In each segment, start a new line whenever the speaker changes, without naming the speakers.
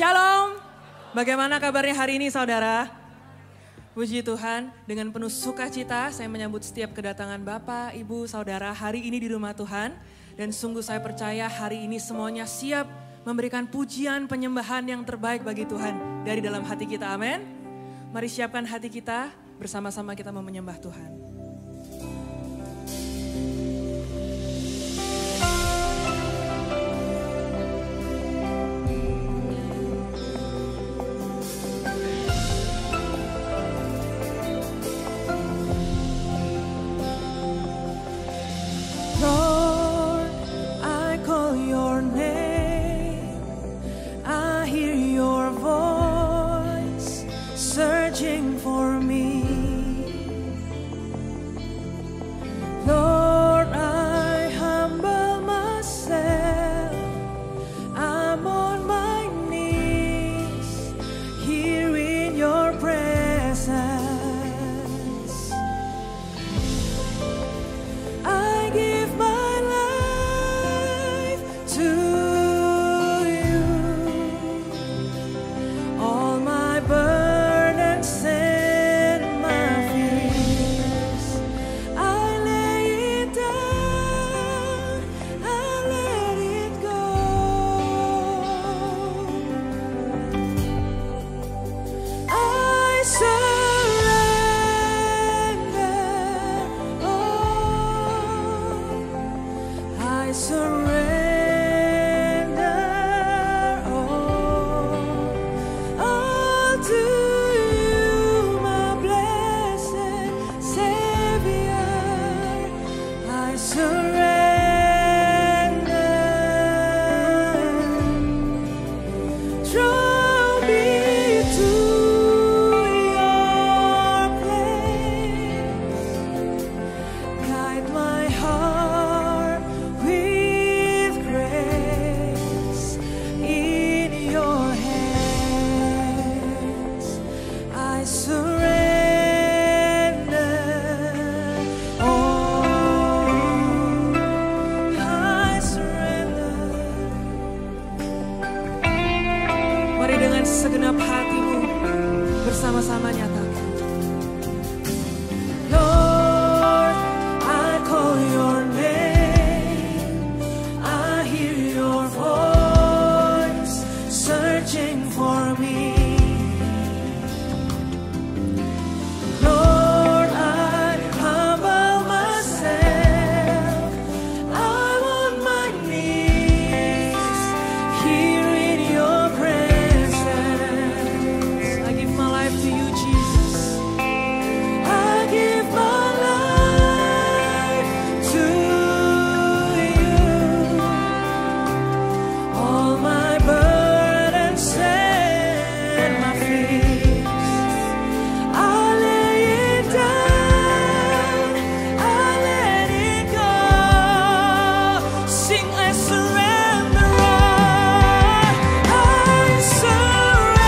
Shalom, bagaimana kabarnya hari ini saudara? Puji Tuhan, dengan penuh sukacita saya menyambut setiap kedatangan Bapak, Ibu, Saudara hari ini di rumah Tuhan. Dan sungguh saya percaya hari ini semuanya siap memberikan pujian penyembahan yang terbaik bagi Tuhan dari dalam hati kita, amin. Mari siapkan hati kita, bersama-sama kita mau menyembah Tuhan. Segenap hatimu bersama-sama nyatakan. Lord, I call your name, I hear your voice searching for me. Lord, I humble myself, I'm on my knees here in your presence. To you, Jesus. I give my life to you. All my burdens and my fears, I lay it down, I let it go. Sing, I surrender all, I surrender.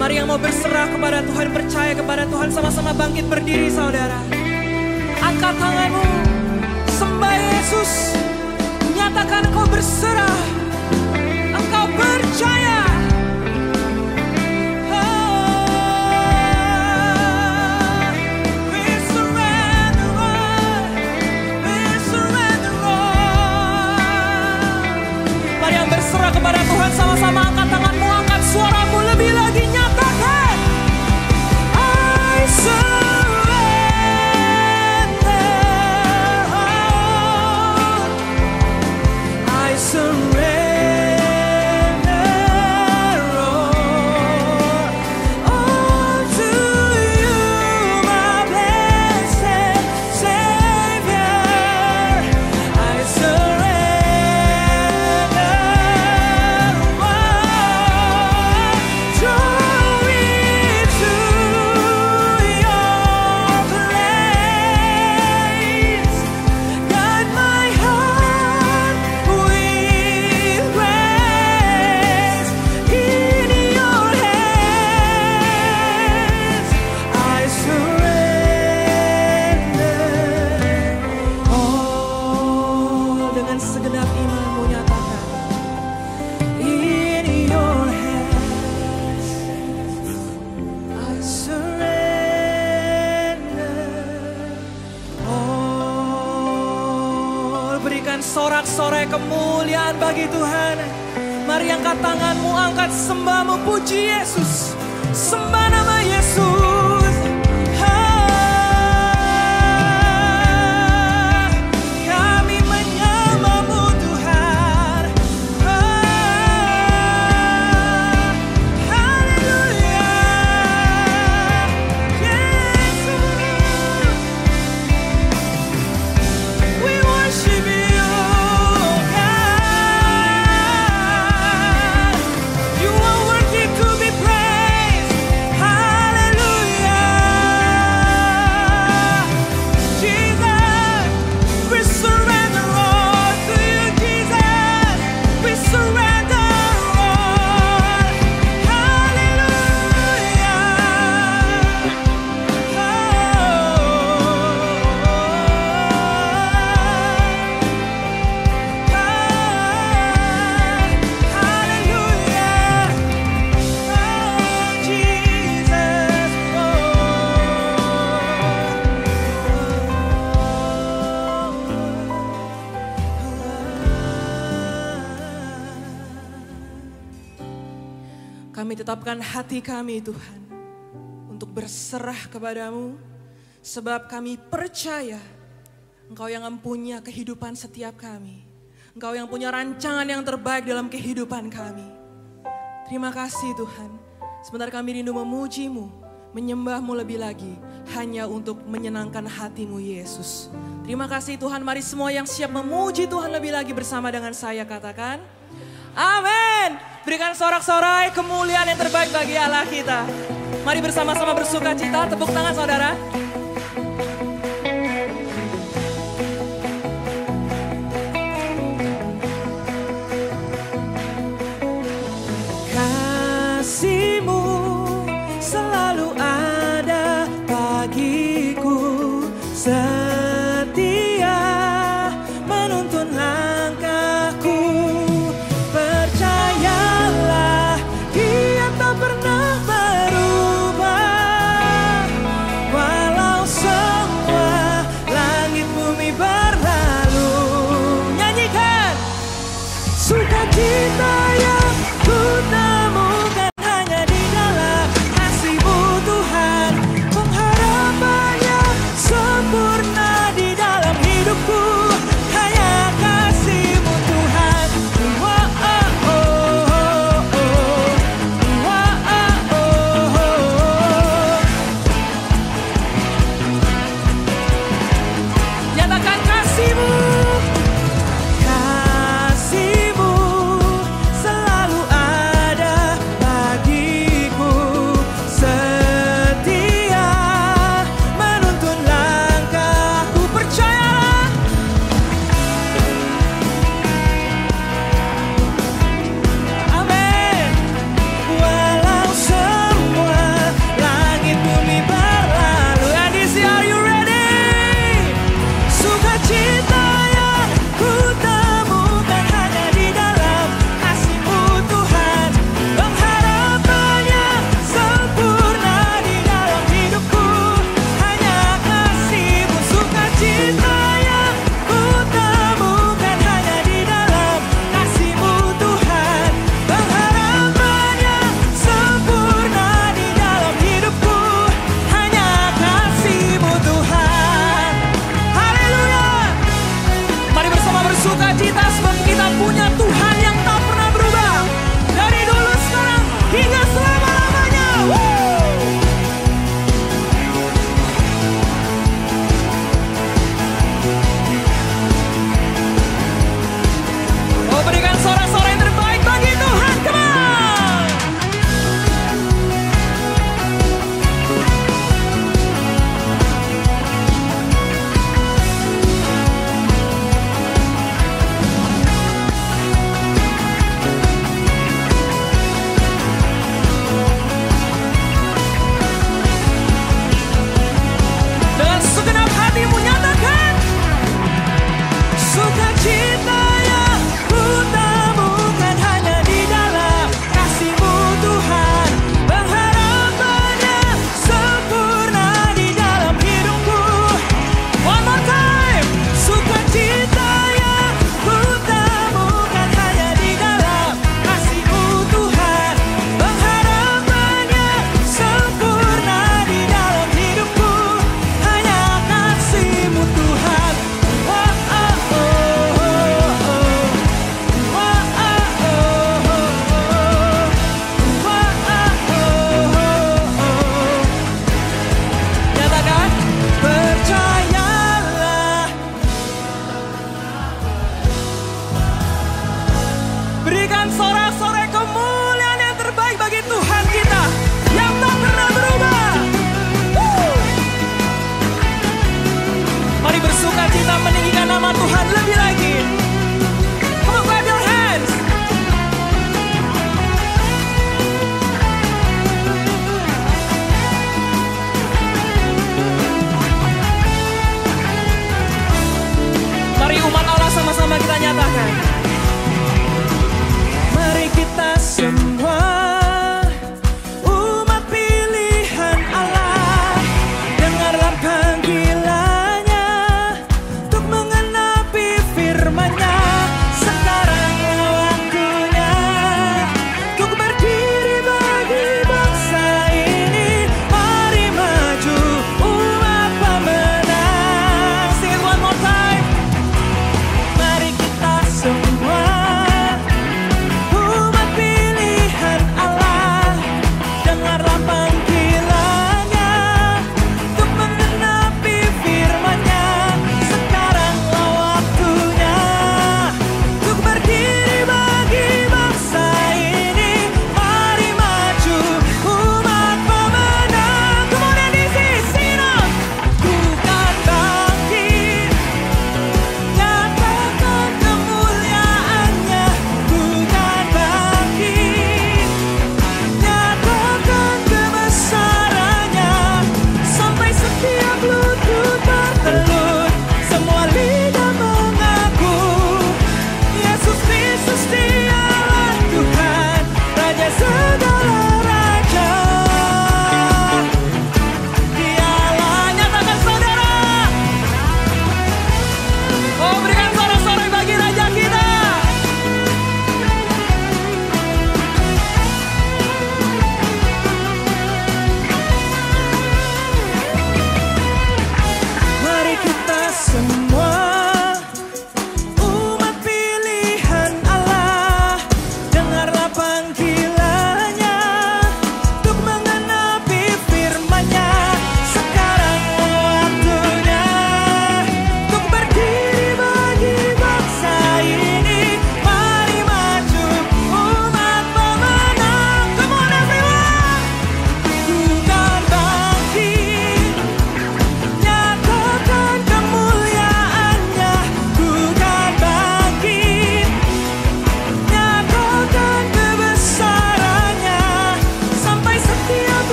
Mari yang mau berserah kepada Tuhan, percaya kepada Tuhan, sama-sama bangkit berdiri saudara. Angkat tanganmu, sembah Yesus, nyatakan engkau berserah, engkau percaya. sorak-sorai kemuliaan bagi Tuhan. Mari angkat tanganmu, angkat sembahmu, puji Yesus. Sembah nama Yesus. Kami menyembahmu Tuhan. Haleluya. Yesus. We worship you, God. You are worthy to be praised. Hallelujah. Jesus, we surrender all to you, Jesus. We surrender all. Hallelujah. Kami tetapkan hati kami Tuhan untuk berserah kepadamu, sebab kami percaya Engkau yang mempunyai kehidupan setiap kami. Engkau yang punya rancangan yang terbaik dalam kehidupan kami. Terima kasih Tuhan, sebentar kami rindu memuji-Mu, menyembah-Mu lebih lagi, hanya untuk menyenangkan hati-Mu Yesus. Terima kasih Tuhan, mari semua yang siap memuji Tuhan lebih lagi bersama dengan saya katakan, amin. Berikan sorak-sorai kemuliaan yang terbaik bagi Allah kita. Mari bersama-sama bersuka cita, tepuk tangan saudara. Kasih-Mu selalu ada bagiku, setia menuntun langkahku. Percayalah, Dia tak pernah berubah. Walau semua langit bumi berlalu. Nyanyikan. Sukacita yang ku temukan hanya di dalam kasih-Mu Tuhan. Pengharapan yang sempurna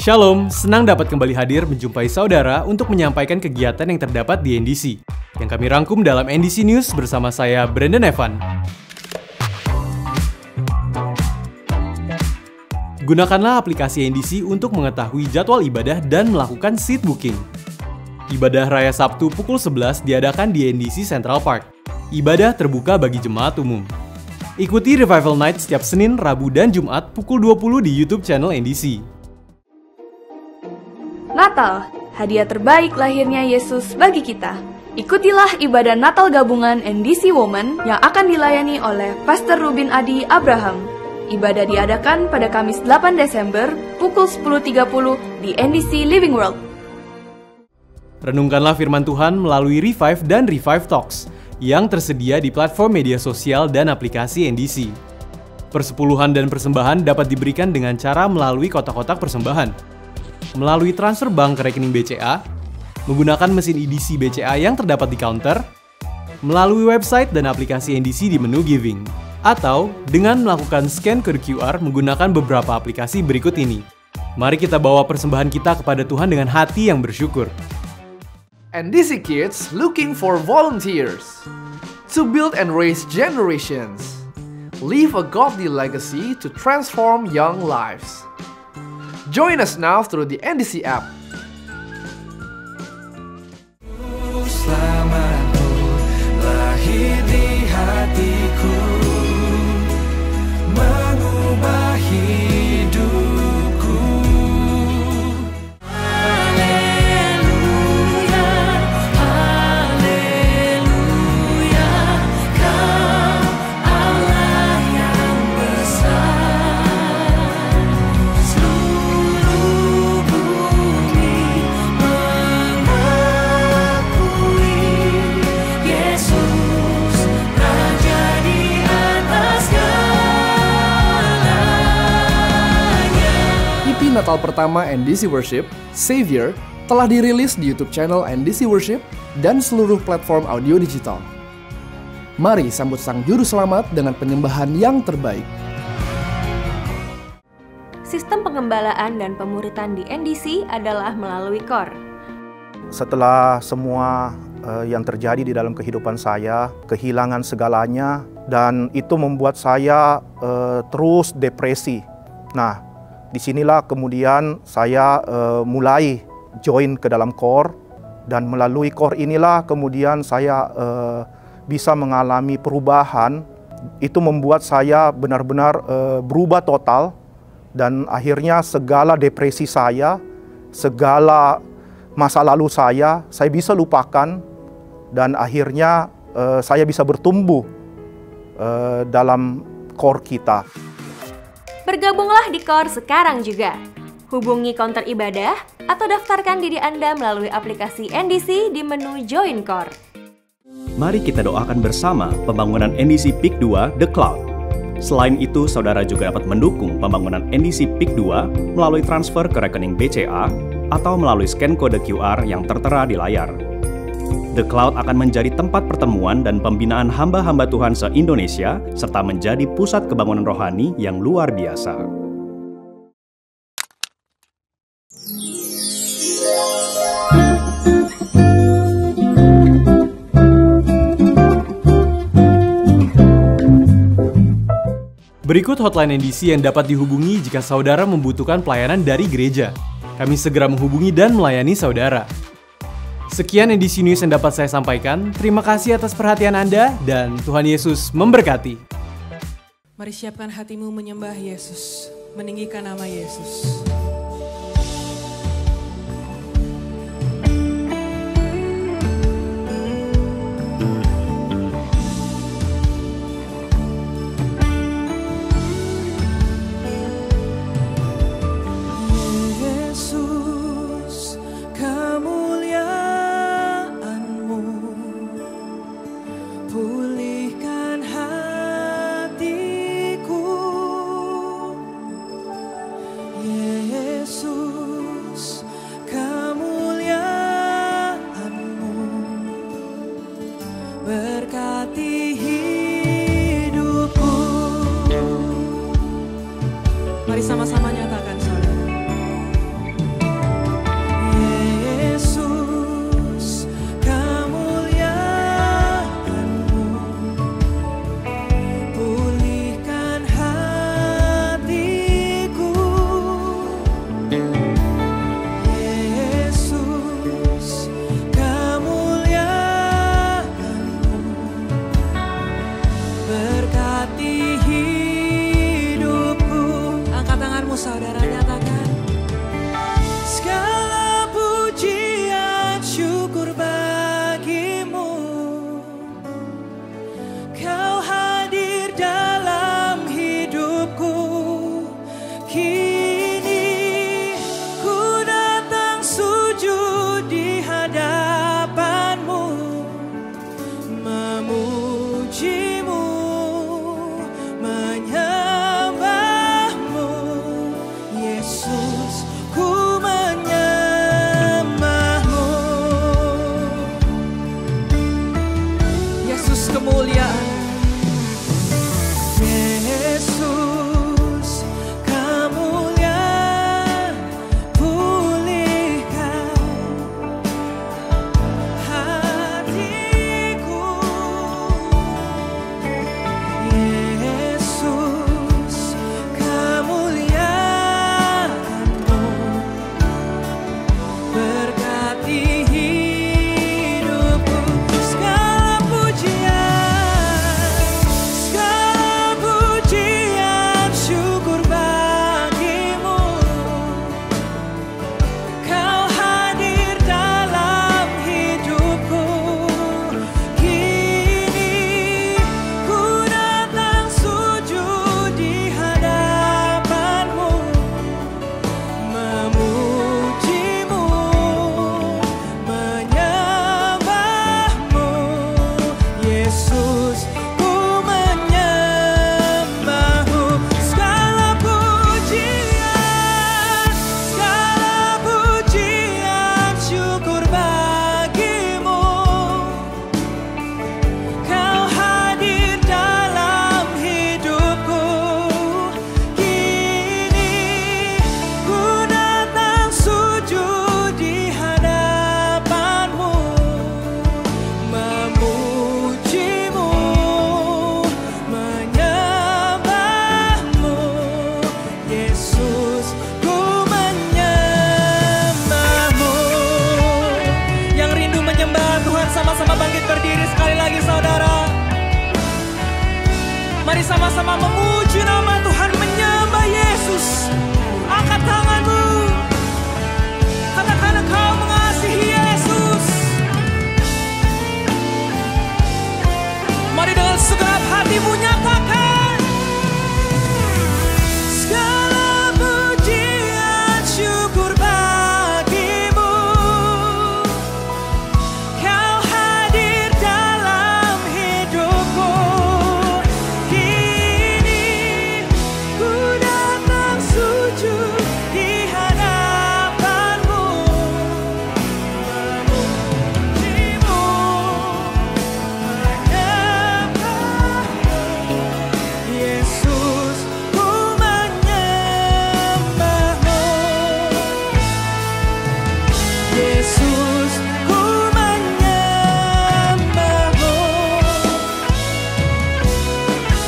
Shalom, senang dapat kembali hadir menjumpai saudara untuk menyampaikan kegiatan yang terdapat di NDC, yang kami rangkum dalam NDC News bersama saya, Brandon Evan. Gunakanlah aplikasi NDC untuk mengetahui jadwal ibadah dan melakukan seat booking. Ibadah Raya Sabtu pukul 11 diadakan di NDC Central Park. Ibadah terbuka bagi jemaat umum. Ikuti Revival Night setiap Senin, Rabu, dan Jumat pukul 20 di YouTube channel NDC.
Natal, hadiah terbaik lahirnya Yesus bagi kita. Ikutilah ibadah Natal gabungan NDC Women yang akan dilayani oleh Pastor Rubin Adi Abraham. Ibadah diadakan pada Kamis 8 Desember pukul 10.30 di NDC Living World.
Renungkanlah firman Tuhan melalui Revive dan Revive Talks yang tersedia di platform media sosial dan aplikasi NDC. Persepuluhan dan persembahan dapat diberikan dengan cara melalui kotak-kotak persembahan, melalui transfer bank ke rekening BCA, menggunakan mesin EDC BCA yang terdapat di counter, melalui website dan aplikasi NDC di menu Giving, atau dengan melakukan scan kode QR menggunakan beberapa aplikasi berikut ini. Mari kita bawa persembahan kita kepada Tuhan dengan hati yang bersyukur.
NDC Kids looking for volunteers to build and raise generations. Leave a godly legacy to transform young lives. Join us now through the NDC app.
Selamatmu lahir di hatiku, mengubah hidupku. Haleluya, haleluya, Kau Allah yang besar. Seluruh bumi mengakui Yesus Raja di atas segalanya.
EP Natal pertama NDC Worship, Savior, telah dirilis di YouTube channel NDC Worship dan seluruh platform audio digital. Mari sambut Sang Juru Selamat dengan penyembahan yang terbaik.
Sistem pengembalaan dan pemuritan di NDC adalah melalui KOR.
Setelah semua yang terjadi di dalam kehidupan saya, kehilangan segalanya, dan itu membuat saya terus depresi. Nah, disinilah kemudian saya mulai join ke dalam KOR, dan melalui KOR inilah kemudian saya bisa mengalami perubahan. Itu membuat saya benar-benar berubah total, dan akhirnya segala depresi saya, segala masa lalu saya bisa lupakan, dan akhirnya saya bisa bertumbuh dalam KOR kita.
Bergabunglah di KOR sekarang juga. Hubungi counter ibadah atau daftarkan diri Anda melalui aplikasi NDC di menu Join KOR.
Mari kita doakan bersama pembangunan NDC Peak 2 The Cloud. Selain itu, saudara juga dapat mendukung pembangunan NDC Peak 2 melalui transfer ke rekening BCA atau melalui scan kode QR yang tertera di layar. The Cloud akan menjadi tempat pertemuan dan pembinaan hamba-hamba Tuhan se-Indonesia serta menjadi pusat kebangunan rohani yang luar biasa.
Berikut hotline NDC yang dapat dihubungi jika saudara membutuhkan pelayanan dari gereja. Kami segera menghubungi dan melayani saudara. Sekian NDC News yang dapat saya sampaikan. Terima kasih atas perhatian Anda dan Tuhan Yesus memberkati.
Mari siapkan hatimu menyembah Yesus, meninggikan nama Yesus.
Yesus, kemuliaan-Mu pulihkan hatiku. Yesus, kemuliaan-Mu berkati hidupku.
Mari sama-sama nyatakan saudara. sama-sama bangkit berdiri sekali lagi saudara. Mari sama-sama memuji nama Tuhan, menyembah Yesus. Angkat tanganmu, katakan engkau mengasihi Yesus. Mari dengan segenap hatimu nyatakan. Segala pujian syukur bagimu, kau hadir dalam hidupku. Kini ku datang sujud di hadapanmu, memujimu, Yesus, ku menyembahmu. Yesus, ku menyembahmu.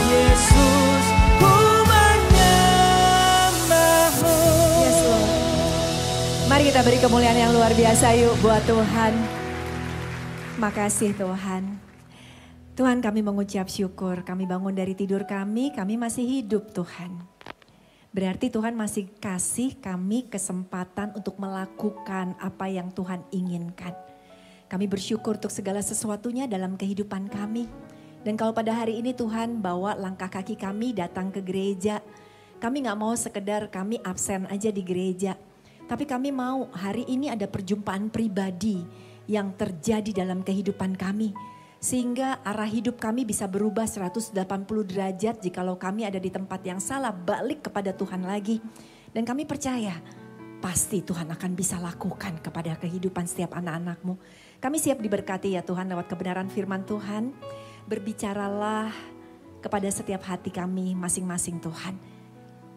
Yesus, ku menyembahmu.
Yes, Lord. Mari kita beri kemuliaan yang luar biasa yuk buat Tuhan. Makasih Tuhan. Tuhan, kami mengucap syukur, kami bangun dari tidur kami masih hidup Tuhan. Berarti Tuhan masih kasih kami kesempatan untuk melakukan apa yang Tuhan inginkan. Kami bersyukur untuk segala sesuatunya dalam kehidupan kami. Dan kalau pada hari ini Tuhan bawa langkah kaki kami datang ke gereja, kami gak mau sekedar kami absen aja di gereja. Tapi kami mau hari ini ada perjumpaan pribadi yang terjadi dalam kehidupan kami. Sehingga arah hidup kami bisa berubah 180 derajat jikalau kami ada di tempat yang salah, balik kepada Tuhan lagi. Dan kami percaya pasti Tuhan akan bisa lakukan kepada kehidupan setiap anak-anak-Mu. Kami siap diberkati ya Tuhan lewat kebenaran firman Tuhan. Berbicaralah kepada setiap hati kami masing-masing Tuhan.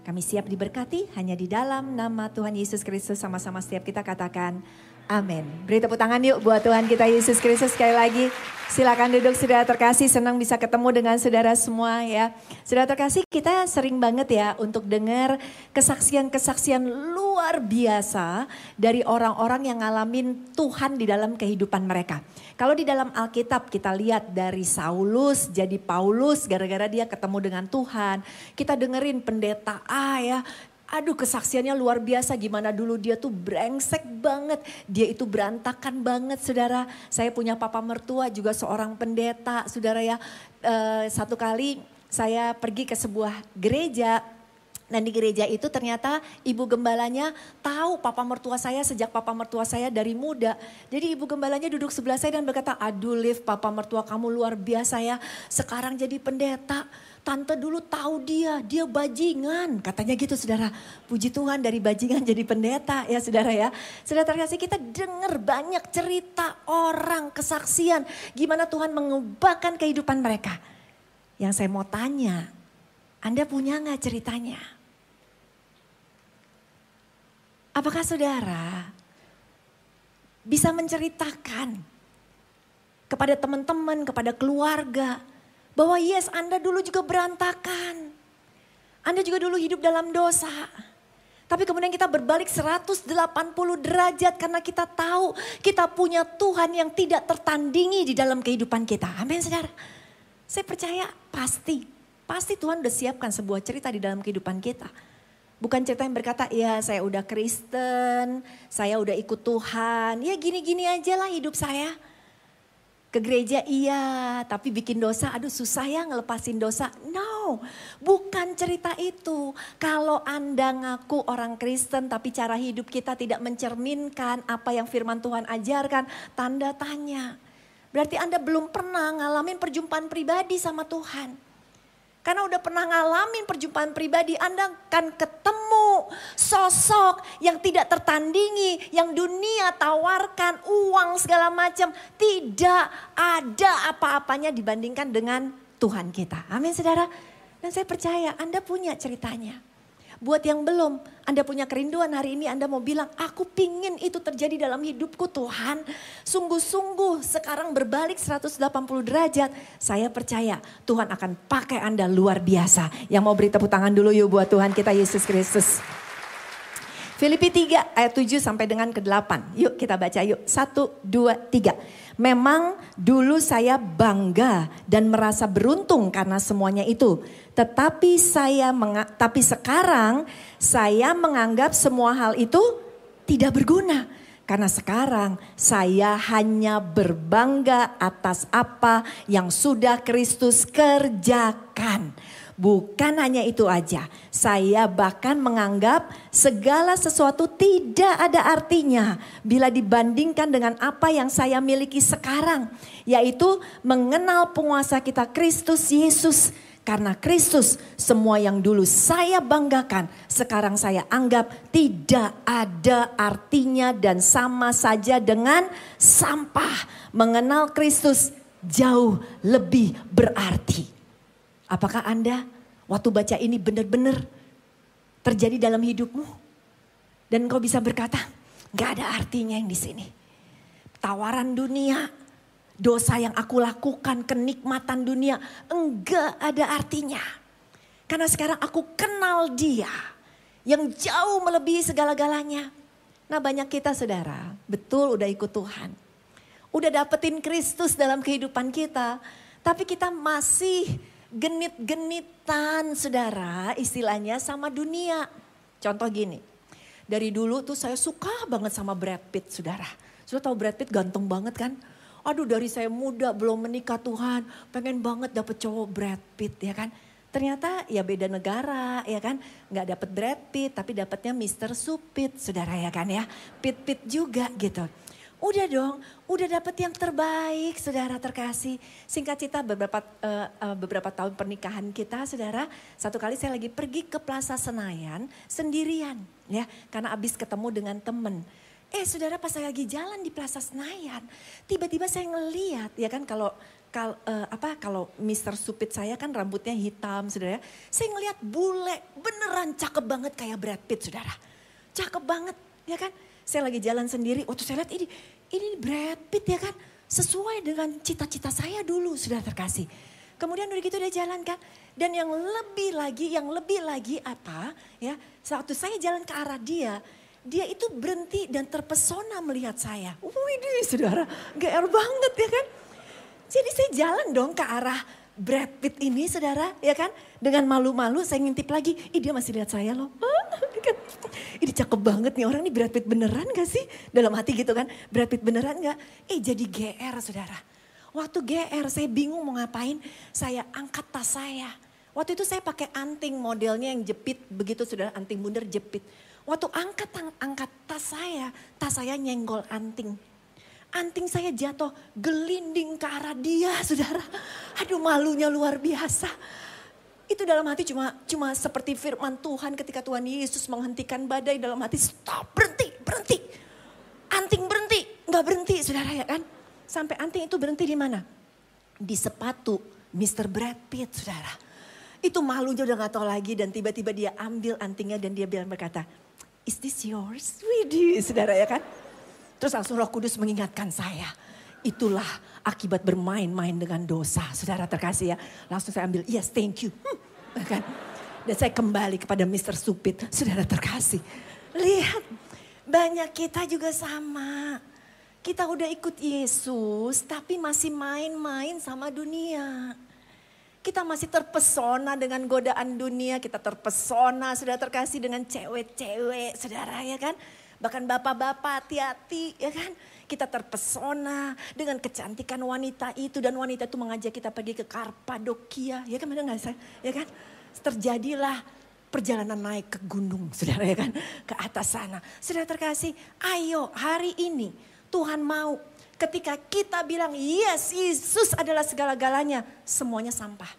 Kami siap diberkati hanya di dalam nama Tuhan Yesus Kristus, sama-sama setiap kita katakan amin. Beri tepuk tangan yuk buat Tuhan kita Yesus Kristus sekali lagi. Silakan duduk saudara terkasih, senang bisa ketemu dengan saudara semua ya. Saudara terkasih, kita sering banget ya untuk dengar kesaksian-kesaksian luar biasa dari orang-orang yang ngalamin Tuhan di dalam kehidupan mereka. Kalau di dalam Alkitab kita lihat dari Saulus jadi Paulus gara-gara dia ketemu dengan Tuhan. Kita dengerin pendeta A ya. Aduh, kesaksiannya luar biasa, gimana dulu dia tuh brengsek banget. Dia itu berantakan banget saudara. Saya punya papa mertua juga seorang pendeta saudara ya. Satu kali saya pergi ke sebuah gereja. Dan di gereja itu ternyata ibu gembalanya tahu papa mertua saya sejak papa mertua saya dari muda. Jadi ibu gembalanya duduk sebelah saya dan berkata, aduh Liv, papa mertua kamu luar biasa ya. Sekarang jadi pendeta. Tante dulu tahu dia bajingan. Katanya gitu saudara. Puji Tuhan dari bajingan jadi pendeta ya saudara ya. Saudara terkasih, kita dengar banyak cerita orang, kesaksian. Gimana Tuhan mengubahkan kehidupan mereka. Yang saya mau tanya, Anda punya gak ceritanya? Apakah saudara bisa menceritakan kepada teman-teman, kepada keluarga, bahwa yes, Anda dulu juga berantakan. Anda juga dulu hidup dalam dosa. Tapi kemudian kita berbalik 180 derajat karena kita tahu kita punya Tuhan yang tidak tertandingi di dalam kehidupan kita. Amin saudara. Saya percaya pasti Tuhan udah siapkan sebuah cerita di dalam kehidupan kita. Bukan cerita yang berkata, ya saya udah Kristen, saya udah ikut Tuhan, ya gini-gini aja lah hidup saya. Ke gereja iya, tapi bikin dosa, aduh susah ya ngelepasin dosa. No, bukan cerita itu. Kalau Anda ngaku orang Kristen tapi cara hidup kita tidak mencerminkan apa yang firman Tuhan ajarkan, tanda tanya. Berarti Anda belum pernah ngalamin perjumpaan pribadi sama Tuhan. Karena udah pernah ngalamin perjumpaan pribadi, Anda akan ketemu sosok yang tidak tertandingi, yang dunia tawarkan, uang segala macam. Tidak ada apa-apanya dibandingkan dengan Tuhan kita. Amin saudara. Dan saya percaya Anda punya ceritanya. Buat yang belum, Anda punya kerinduan hari ini, Anda mau bilang, aku pingin itu terjadi dalam hidupku Tuhan. Sungguh-sungguh sekarang berbalik 180 derajat. Saya percaya Tuhan akan pakai Anda luar biasa. Yang mau beri tepuk tangan dulu yuk buat Tuhan kita Yesus Kristus. Filipi 3 ayat 7 sampai dengan ke-8. Yuk kita baca yuk. 1, 2, 3. Memang dulu saya bangga dan merasa beruntung karena semuanya itu. Tetapi sekarang saya menganggap semua hal itu tidak berguna. Karena sekarang saya hanya berbangga atas apa yang sudah Kristus kerjakan. Bukan hanya itu aja, saya bahkan menganggap segala sesuatu tidak ada artinya bila dibandingkan dengan apa yang saya miliki sekarang. Yaitu mengenal penguasa kita Kristus Yesus. Karena Kristus semua yang dulu saya banggakan sekarang saya anggap tidak ada artinya dan sama saja dengan sampah. Mengenal Kristus jauh lebih berarti. Apakah Anda waktu baca ini benar-benar terjadi dalam hidupmu? Dan kau bisa berkata, gak ada artinya yang di sini. Tawaran dunia, dosa yang aku lakukan, kenikmatan dunia, enggak ada artinya. Karena sekarang aku kenal Dia yang jauh melebihi segala-galanya. Nah banyak kita saudara, betul udah ikut Tuhan. Udah dapetin Kristus dalam kehidupan kita. Tapi kita masih genit-genitan saudara istilahnya sama dunia. Contoh gini, dari dulu tuh saya suka banget sama Brad Pitt saudara. Sudah tahu Brad Pitt ganteng banget kan? Aduh dari saya muda belum menikah Tuhan, pengen banget dapet cowok Brad Pitt ya kan. Ternyata ya beda negara ya kan. Gak dapet Brad Pitt tapi dapetnya Mr. Supit saudara ya kan ya. Pitt juga gitu. Udah dong, udah dapet yang terbaik saudara terkasih. Singkat cerita beberapa tahun pernikahan kita saudara. Satu kali saya lagi pergi ke Plaza Senayan sendirian ya. Karena abis ketemu dengan temen. Saudara pas saya lagi jalan di Plaza Senayan. Tiba-tiba saya ngeliat ya kan kalau Mr. Supit saya kan rambutnya hitam saudara. Saya ngeliat bule beneran cakep banget kayak Brad Pitt saudara. Cakep banget ya kan. Saya lagi jalan sendiri, waktu saya lihat ini Brad Pitt ya kan. Sesuai dengan cita-cita saya dulu sudah terkasih. Kemudian udah gitu dia jalan kan. Dan yang lebih lagi apa ya. Waktu saya jalan ke arah dia itu berhenti dan terpesona melihat saya. Widih saudara, GR banget ya kan. Jadi saya jalan dong ke arah Brad Pitt ini saudara ya kan. Dengan malu-malu saya ngintip lagi, dia masih lihat saya loh. Ini cakep banget nih orang, nih Brad Pitt beneran gak sih? Dalam hati gitu kan, Brad Pitt beneran gak? Jadi GR saudara. Waktu GR saya bingung mau ngapain, saya angkat tas saya. Waktu itu saya pakai anting modelnya yang jepit, begitu saudara, anting bundar jepit. Waktu angkat tas saya nyenggol anting. Anting saya jatuh gelinding ke arah dia saudara. Aduh malunya luar biasa. Itu dalam hati cuma seperti firman Tuhan ketika Tuhan Yesus menghentikan badai dalam hati. Stop, berhenti. Anting berhenti, gak berhenti saudara ya kan. Sampai anting itu berhenti di mana? Di sepatu Mr. Brad Pitt saudara. Itu malunya udah gak tahu lagi dan tiba-tiba dia ambil antingnya dan dia berkata, is this yours? Widih saudara ya kan. Terus langsung Roh Kudus mengingatkan saya. Itulah akibat bermain-main dengan dosa. Saudara terkasih ya. Langsung saya ambil, yes thank you. Kan? Dan saya kembali kepada Mr. Supit. Saudara terkasih. Lihat, banyak kita juga sama. Kita udah ikut Yesus tapi masih main-main sama dunia. Kita masih terpesona dengan godaan dunia. Kita terpesona saudara terkasih dengan cewek-cewek saudara ya kan. Bahkan bapak-bapak hati-hati ya kan. Kita terpesona dengan kecantikan wanita itu. Dan wanita itu mengajak kita pergi ke Karpadokia. Ya kan benar gak saya? Ya kan? Terjadilah perjalanan naik ke gunung saudara ya kan. Ke atas sana. Saudara terkasih ayo hari ini Tuhan mau ketika kita bilang yes Yesus adalah segala-galanya. Semuanya sampah.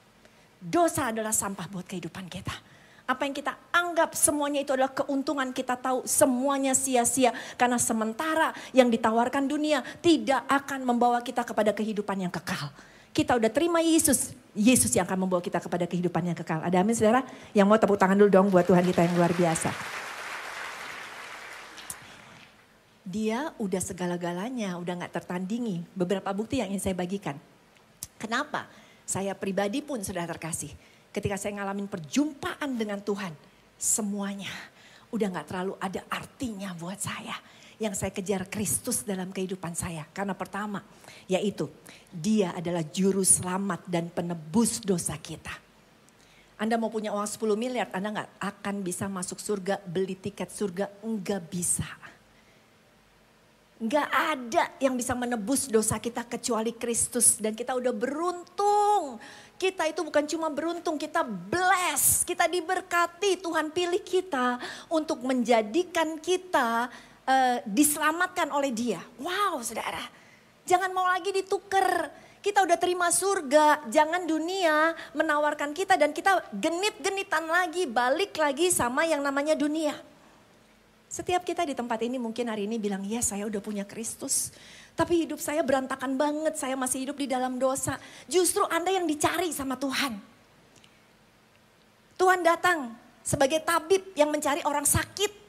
Dosa adalah sampah buat kehidupan kita. Apa yang kita anggap semuanya itu adalah keuntungan, kita tahu semuanya sia-sia. Karena sementara yang ditawarkan dunia tidak akan membawa kita kepada kehidupan yang kekal. Kita udah terima Yesus, Yesus yang akan membawa kita kepada kehidupan yang kekal. Ada amin saudara? Yang mau tepuk tangan dulu dong buat Tuhan kita yang luar biasa. Dia udah segala-galanya, udah gak tertandingi. Beberapa bukti yang ingin saya bagikan. Kenapa? Saya pribadi pun sudah terkasih. Ketika saya ngalamin perjumpaan dengan Tuhan, semuanya
udah gak terlalu ada artinya buat saya. Yang saya kejar Kristus dalam kehidupan saya. Karena pertama, yaitu dia adalah juru selamat dan penebus dosa kita. Anda mau punya uang 10 miliar, Anda gak akan bisa masuk surga, beli tiket surga, enggak bisa. Enggak ada yang bisa menebus dosa kita kecuali Kristus. Dan kita udah beruntung. Kita itu bukan cuma beruntung, kita bless. Kita diberkati, Tuhan pilih kita untuk menjadikan kita diselamatkan oleh dia. Wow saudara, jangan mau lagi ditukar. Kita udah terima surga, jangan dunia menawarkan kita dan kita genit-genitan lagi, balik lagi sama yang namanya dunia. Setiap kita di tempat ini mungkin hari ini bilang, ya saya udah punya Kristus. Tapi hidup saya berantakan banget, saya masih hidup di dalam dosa. Justru Anda yang dicari sama Tuhan. Tuhan datang sebagai tabib yang mencari orang sakit.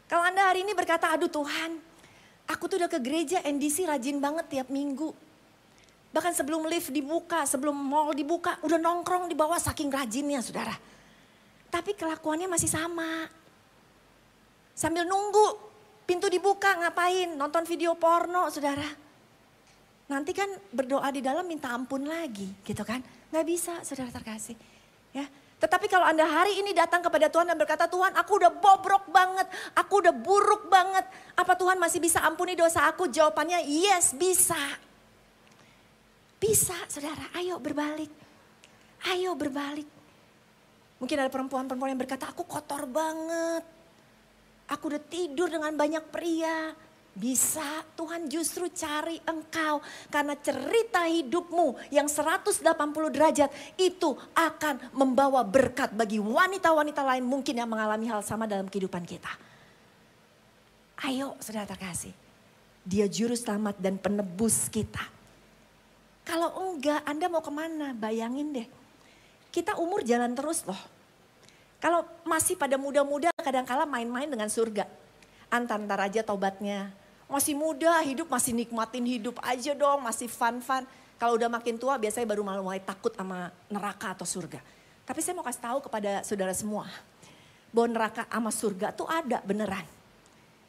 Kalau Anda hari ini berkata, aduh Tuhan, aku tuh udah ke gereja NDC rajin banget tiap minggu. Bahkan sebelum lift dibuka, sebelum mall dibuka, udah nongkrong di bawah saking rajinnya saudara. Tapi kelakuannya masih sama. Sambil nunggu pintu dibuka ngapain? Nonton video porno saudara. Nanti kan berdoa di dalam minta ampun lagi gitu kan. Gak bisa saudara terkasih. Ya. Tetapi kalau Anda hari ini datang kepada Tuhan dan berkata, Tuhan aku udah bobrok banget, aku udah buruk banget. Apa Tuhan masih bisa ampuni dosa aku? Jawabannya yes, bisa. Bisa saudara, ayo berbalik. Ayo berbalik. Mungkin ada perempuan-perempuan yang berkata, aku kotor banget. Aku udah tidur dengan banyak pria. Bisa, Tuhan justru cari engkau. Karena cerita hidupmu yang 180 derajat itu akan membawa berkat bagi wanita-wanita lain mungkin yang mengalami hal sama dalam kehidupan kita. Ayo saudara terkasih, dia juru selamat dan penebus kita. Kalau enggak, Anda mau kemana? Bayangin deh, kita umur jalan terus loh. Kalau masih pada muda-muda kadang-kala main-main dengan surga. Antar-antar aja tobatnya. Masih muda, hidup masih nikmatin hidup aja dong, masih fun-fun. Kalau udah makin tua biasanya baru mulai takut sama neraka atau surga. Tapi saya mau kasih tahu kepada saudara semua, bahwa neraka sama surga tuh ada beneran.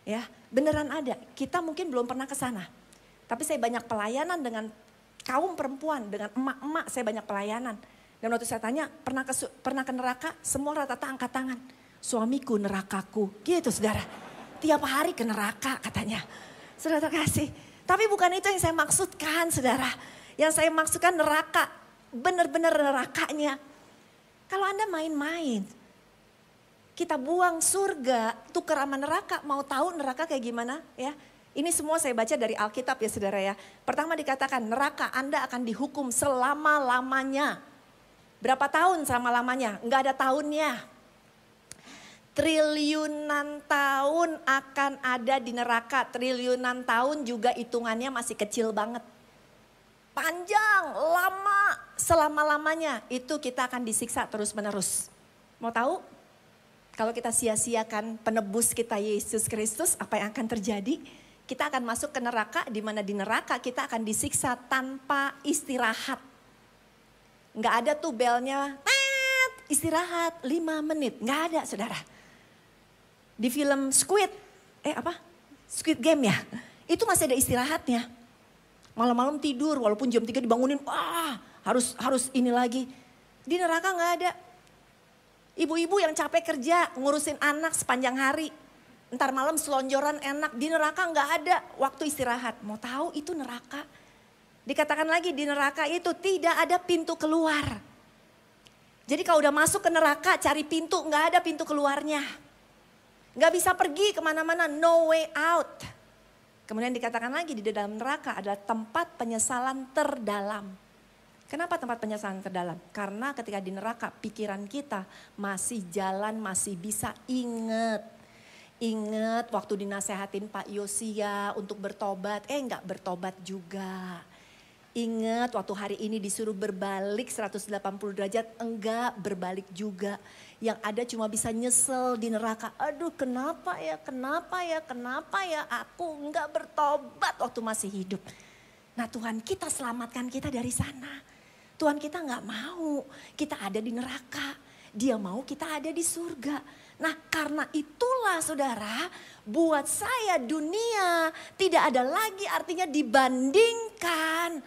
Ya, beneran ada. Kita mungkin belum pernah ke sana. Tapi saya banyak pelayanan dengan kaum perempuan, dengan emak-emak saya banyak pelayanan. Dan waktu saya tanya, pernah ke neraka? Semua rata-rata angkat tangan. Suamiku nerakaku, gitu saudara. Tiap hari ke neraka katanya. Saudara terkasih. Tapi bukan itu yang saya maksudkan saudara. Yang saya maksudkan neraka. Benar-benar nerakanya. Kalau Anda main-main. Kita buang surga, tukar sama neraka. Mau tahu neraka kayak gimana ya? Ini semua saya baca dari Alkitab ya saudara ya. Pertama dikatakan neraka Anda akan dihukum selama-lamanya. Berapa tahun selama-lamanya? Enggak ada tahunnya. Triliunan tahun akan ada di neraka. Triliunan tahun juga hitungannya masih kecil banget. Panjang, lama, selama-lamanya. Itu kita akan disiksa terus-menerus. Mau tahu? Kalau kita sia-siakan penebus kita Yesus Kristus, apa yang akan terjadi? Kita akan masuk ke neraka, di mana di neraka kita akan disiksa tanpa istirahat. Nggak ada tuh belnya, istirahat 5 menit. Nggak ada saudara. Di film Squid Game ya, itu masih ada istirahatnya. Malam-malam tidur, walaupun jam 3 dibangunin, harus ini lagi. Di neraka nggak ada. Ibu-ibu yang capek kerja, ngurusin anak sepanjang hari. Ntar malam selonjoran enak, di neraka nggak ada waktu istirahat. Mau tahu itu neraka? Dikatakan lagi di neraka itu tidak ada pintu keluar. Jadi kalau udah masuk ke neraka cari pintu, nggak ada pintu keluarnya. Gak bisa pergi kemana-mana, no way out. Kemudian dikatakan lagi di dalam neraka adalah tempat penyesalan terdalam. Kenapa tempat penyesalan terdalam? Karena ketika di neraka pikiran kita masih jalan, masih bisa ingat. Ingat waktu dinasehatin Pak Yosia untuk bertobat, gak bertobat juga. Ingat waktu hari ini disuruh berbalik 180 derajat, enggak berbalik juga. Yang ada cuma bisa nyesel di neraka. Aduh kenapa ya aku enggak bertobat waktu masih hidup. Nah Tuhan kita selamatkan kita dari sana. Tuhan kita enggak mau kita ada di neraka. Dia mau kita ada di surga. Nah karena itulah saudara, buat saya dunia tidak ada lagi artinya dibandingkan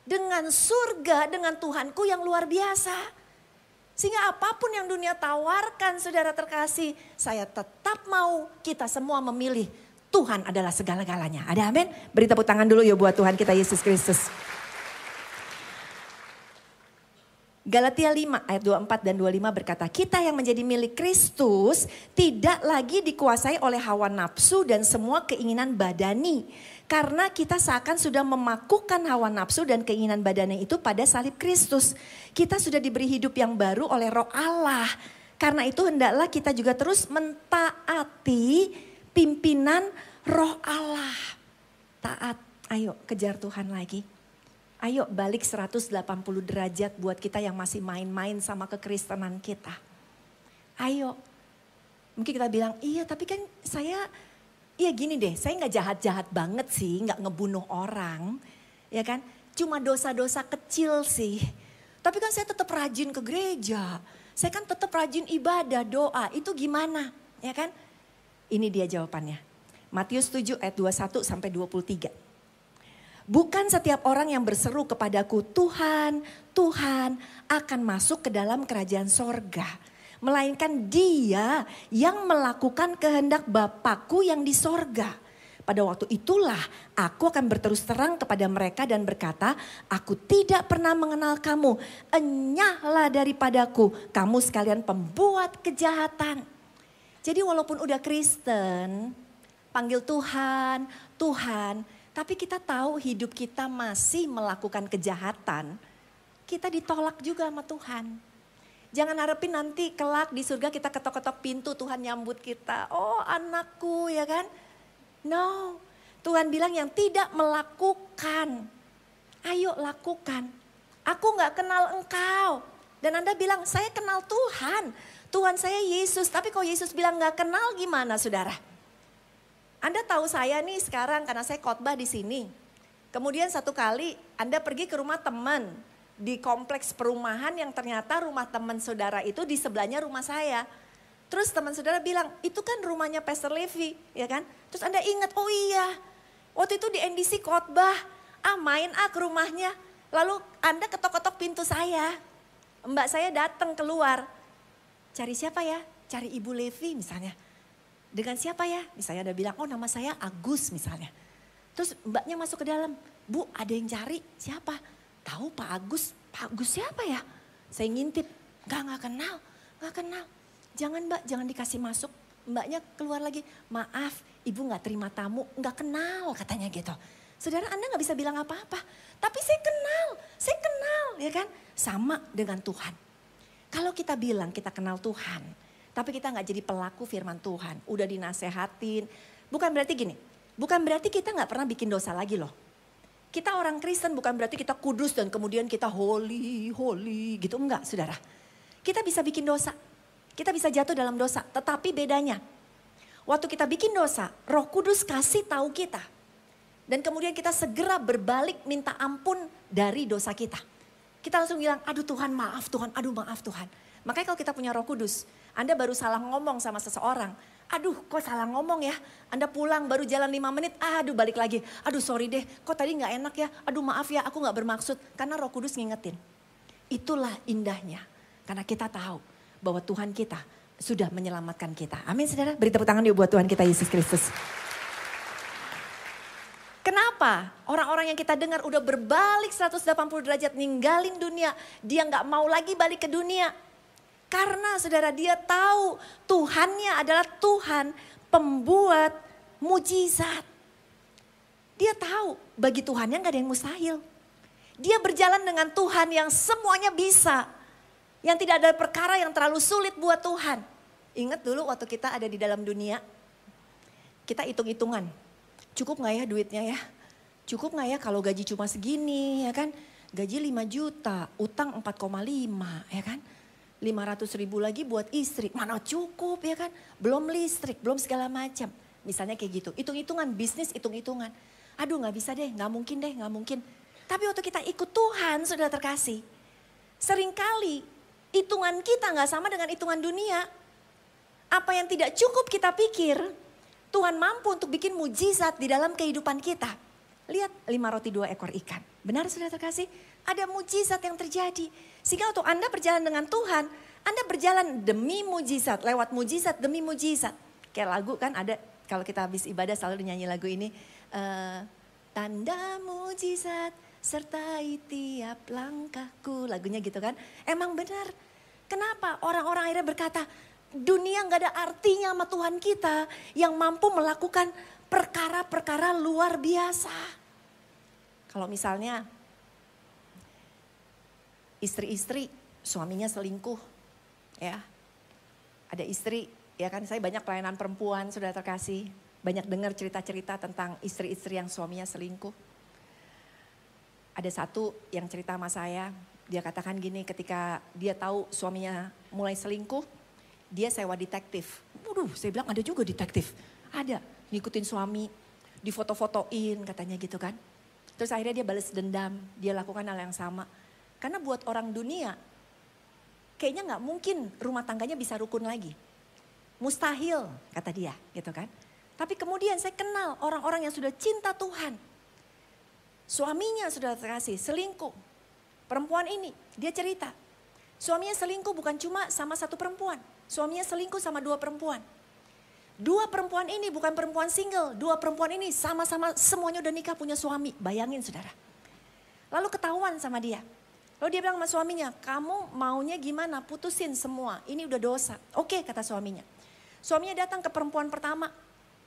dengan surga, dengan Tuhanku yang luar biasa. Sehingga apapun yang dunia tawarkan saudara terkasih, saya tetap mau kita semua memilih Tuhan adalah segala-galanya. Ada amin? Beri tepuk tangan dulu ya buat Tuhan kita Yesus Kristus. Galatia 5 ayat 24 dan 25 berkata, kita yang menjadi milik Kristus tidak lagi dikuasai oleh hawa nafsu dan semua keinginan badani. Karena kita seakan sudah memakukan hawa nafsu dan keinginan badani itu pada salib Kristus. Kita sudah diberi hidup yang baru oleh Roh Allah. Karena itu hendaklah kita juga terus mentaati pimpinan Roh Allah. Taat, ayo kejar Tuhan lagi. Ayo balik 180 derajat buat kita yang masih main-main sama kekristenan kita. Ayo. Mungkin kita bilang, iya tapi kan saya, iya gini deh, saya gak jahat-jahat banget sih, gak ngebunuh orang. Ya kan, cuma dosa-dosa kecil sih. Tapi kan saya tetap rajin ke gereja. Saya kan tetap rajin ibadah, doa, itu gimana? Ya kan, ini dia jawabannya. Matius 7 ayat 21 sampai 23. Bukan setiap orang yang berseru kepadaku, Tuhan, Tuhan akan masuk ke dalam kerajaan sorga. Melainkan dia yang melakukan kehendak Bapakku yang di sorga. Pada waktu itulah aku akan berterus terang kepada mereka dan berkata, aku tidak pernah mengenal kamu. Enyahlah daripadaku, kamu sekalian pembuat kejahatan. Jadi walaupun udah Kristen, panggil Tuhan, Tuhan. Tapi kita tahu hidup kita masih melakukan kejahatan. Kita ditolak juga sama Tuhan. Jangan harapin nanti kelak di surga kita ketok-ketok pintu Tuhan nyambut kita. Oh anakku ya kan. No. Tuhan bilang yang tidak melakukan. Ayo lakukan. Aku gak kenal engkau. Dan Anda bilang saya kenal Tuhan. Tuhan saya Yesus. Tapi kalau Yesus bilang gak kenal gimana saudara? Anda tahu saya nih sekarang karena saya khotbah di sini. Kemudian satu kali Anda pergi ke rumah teman di kompleks perumahan yang ternyata rumah teman saudara itu di sebelahnya rumah saya. Terus teman saudara bilang, itu kan rumahnya Pastor Levi, ya kan? Terus Anda ingat, oh iya, waktu itu di NDC khotbah, main ke rumahnya. Lalu Anda ketok-ketok pintu saya. Mbak saya datang keluar, cari siapa ya? Cari Ibu Levi misalnya. Dengan siapa ya? Misalnya ada bilang, oh nama saya Agus misalnya. Terus mbaknya masuk ke dalam, Bu ada yang cari, siapa? Tahu Pak Agus siapa ya? Saya ngintip, gak kenal. Jangan mbak, jangan dikasih masuk. Mbaknya keluar lagi, maaf ibu gak terima tamu, gak kenal katanya gitu. Saudara Anda gak bisa bilang apa-apa, tapi saya kenal ya kan? Sama dengan Tuhan. Kalau kita bilang kita kenal Tuhan, tapi kita gak jadi pelaku firman Tuhan. Udah dinasehatin. Bukan berarti gini. Bukan berarti kita gak pernah bikin dosa lagi loh. Kita orang Kristen bukan berarti kita kudus dan kemudian kita holy gitu. Enggak saudara. Kita bisa bikin dosa. Kita bisa jatuh dalam dosa. Tetapi bedanya. Waktu kita bikin dosa, Roh Kudus kasih tahu kita. Dan kemudian kita segera berbalik minta ampun dari dosa kita. Kita langsung bilang, aduh Tuhan maaf Tuhan, aduh maaf Tuhan. Makanya kalau kita punya Roh Kudus, Anda baru salah ngomong sama seseorang. Aduh kok salah ngomong ya, Anda pulang baru jalan 5 menit, aduh balik lagi. Aduh sorry deh, kok tadi gak enak ya, aduh maaf ya aku gak bermaksud. Karena Roh Kudus ngingetin. Itulah indahnya, karena kita tahu bahwa Tuhan kita sudah menyelamatkan kita. Amin saudara, beri tepuk tangan yuk buat Tuhan kita Yesus Kristus. Kenapa? Orang-orang yang kita dengar udah berbalik 180 derajat ninggalin dunia. Dia gak mau lagi balik ke dunia. Karena saudara dia tahu Tuhannya adalah Tuhan pembuat mujizat. Dia tahu bagi Tuhannya gak ada yang mustahil. Dia berjalan dengan Tuhan yang semuanya bisa. Yang tidak ada perkara yang terlalu sulit buat Tuhan. Ingat dulu waktu kita ada di dalam dunia. Kita hitung-hitungan. Cukup gak ya duitnya ya? Cukup gak ya kalau gaji cuma segini ya kan? Gaji 5 juta, utang 4,5 ya kan? 500.000 lagi buat istri, mana cukup ya kan? Belum listrik, belum segala macam. Misalnya kayak gitu, hitung-hitungan, bisnis hitung-hitungan. Aduh gak bisa deh, gak mungkin deh, gak mungkin. Tapi waktu kita ikut Tuhan sudah terkasih. Seringkali Hitungan kita nggak sama dengan hitungan dunia. Apa yang tidak cukup kita pikir, Tuhan mampu untuk bikin mujizat di dalam kehidupan kita. Lihat 5 roti 2 ekor ikan. Benar sudah terkasih? Ada mujizat yang terjadi. Sehingga untuk Anda berjalan dengan Tuhan, Anda berjalan demi mujizat, lewat mujizat demi mujizat. Kayak lagu kan ada, kalau kita habis ibadah selalu nyanyi lagu ini. Tanda mujizat sertai tiap langkahku. Lagunya gitu kan. Emang benar. Kenapa orang-orang akhirnya berkata, dunia gak ada artinya sama Tuhan kita yang mampu melakukan perkara-perkara luar biasa. Kalau misalnya istri-istri suaminya selingkuh, ya. Ada istri, ya kan, saya banyak pelayanan perempuan sudah terkasih. Banyak dengar cerita-cerita tentang istri-istri yang suaminya selingkuh. Ada satu yang cerita sama saya, dia katakan gini, ketika dia tahu suaminya mulai selingkuh, dia sewa detektif. Waduh, saya bilang ada juga detektif. Ada, ngikutin suami, difoto-fotoin katanya gitu kan. Terus akhirnya dia balas dendam, dia lakukan hal yang sama. Karena buat orang dunia, kayaknya gak mungkin rumah tangganya bisa rukun lagi. Mustahil, kata dia gitu kan. Tapi kemudian saya kenal orang-orang yang sudah cinta Tuhan. Suaminya sudah terkasih, selingkuh. Perempuan ini, dia cerita. Suaminya selingkuh bukan cuma sama satu perempuan. Suaminya selingkuh sama 2 perempuan. 2 perempuan ini bukan perempuan single. 2 perempuan ini sama-sama semuanya udah nikah punya suami. Bayangin saudara. Lalu ketahuan sama dia. Lalu dia bilang sama suaminya, kamu maunya gimana? Putusin semua, ini udah dosa. Oke, kata suaminya. Suaminya datang ke perempuan pertama.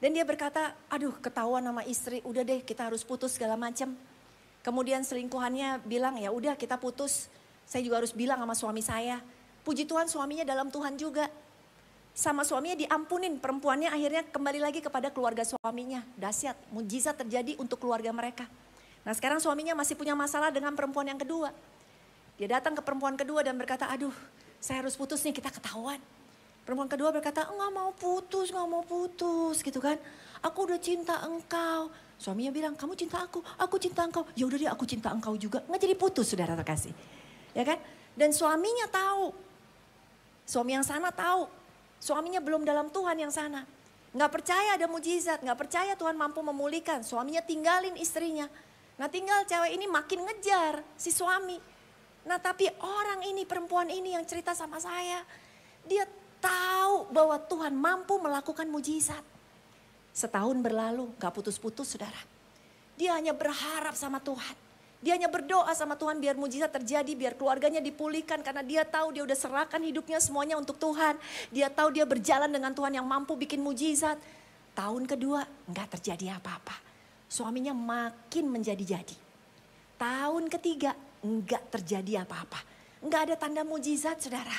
Dan dia berkata, aduh ketahuan sama istri, udah deh kita harus putus segala macam. Kemudian selingkuhannya bilang, ya udah kita putus. Saya juga harus bilang sama suami saya. Puji Tuhan suaminya dalam Tuhan juga. Sama suaminya diampunin, perempuannya akhirnya kembali lagi kepada keluarga suaminya. Dahsyat, mujizat terjadi untuk keluarga mereka. Nah sekarang suaminya masih punya masalah dengan perempuan yang kedua. Dia datang ke perempuan kedua dan berkata, aduh saya harus putus nih, kita ketahuan. Perempuan kedua berkata, nggak mau putus gitu kan. Aku udah cinta engkau. Suaminya bilang, kamu cinta aku cinta engkau. Ya udah deh aku cinta engkau juga. Nggak jadi putus saudara terkasih. Ya kan? Dan suaminya tahu. Suami yang sana tahu. Suaminya belum dalam Tuhan yang sana. Nggak percaya ada mujizat. Nggak percaya Tuhan mampu memulihkan. Suaminya tinggalin istrinya. Nah tinggal cewek ini makin ngejar si suami. Nah tapi orang ini, perempuan ini yang cerita sama saya. Dia tahu bahwa Tuhan mampu melakukan mujizat. Setahun berlalu gak putus-putus saudara. Dia hanya berharap sama Tuhan. Dia hanya berdoa sama Tuhan biar mujizat terjadi, biar keluarganya dipulihkan. Karena dia tahu dia udah serahkan hidupnya semuanya untuk Tuhan. Dia tahu dia berjalan dengan Tuhan yang mampu bikin mujizat. Tahun kedua gak terjadi apa-apa. Suaminya makin menjadi-jadi. Tahun ketiga gak terjadi apa-apa. Gak ada tanda mujizat saudara.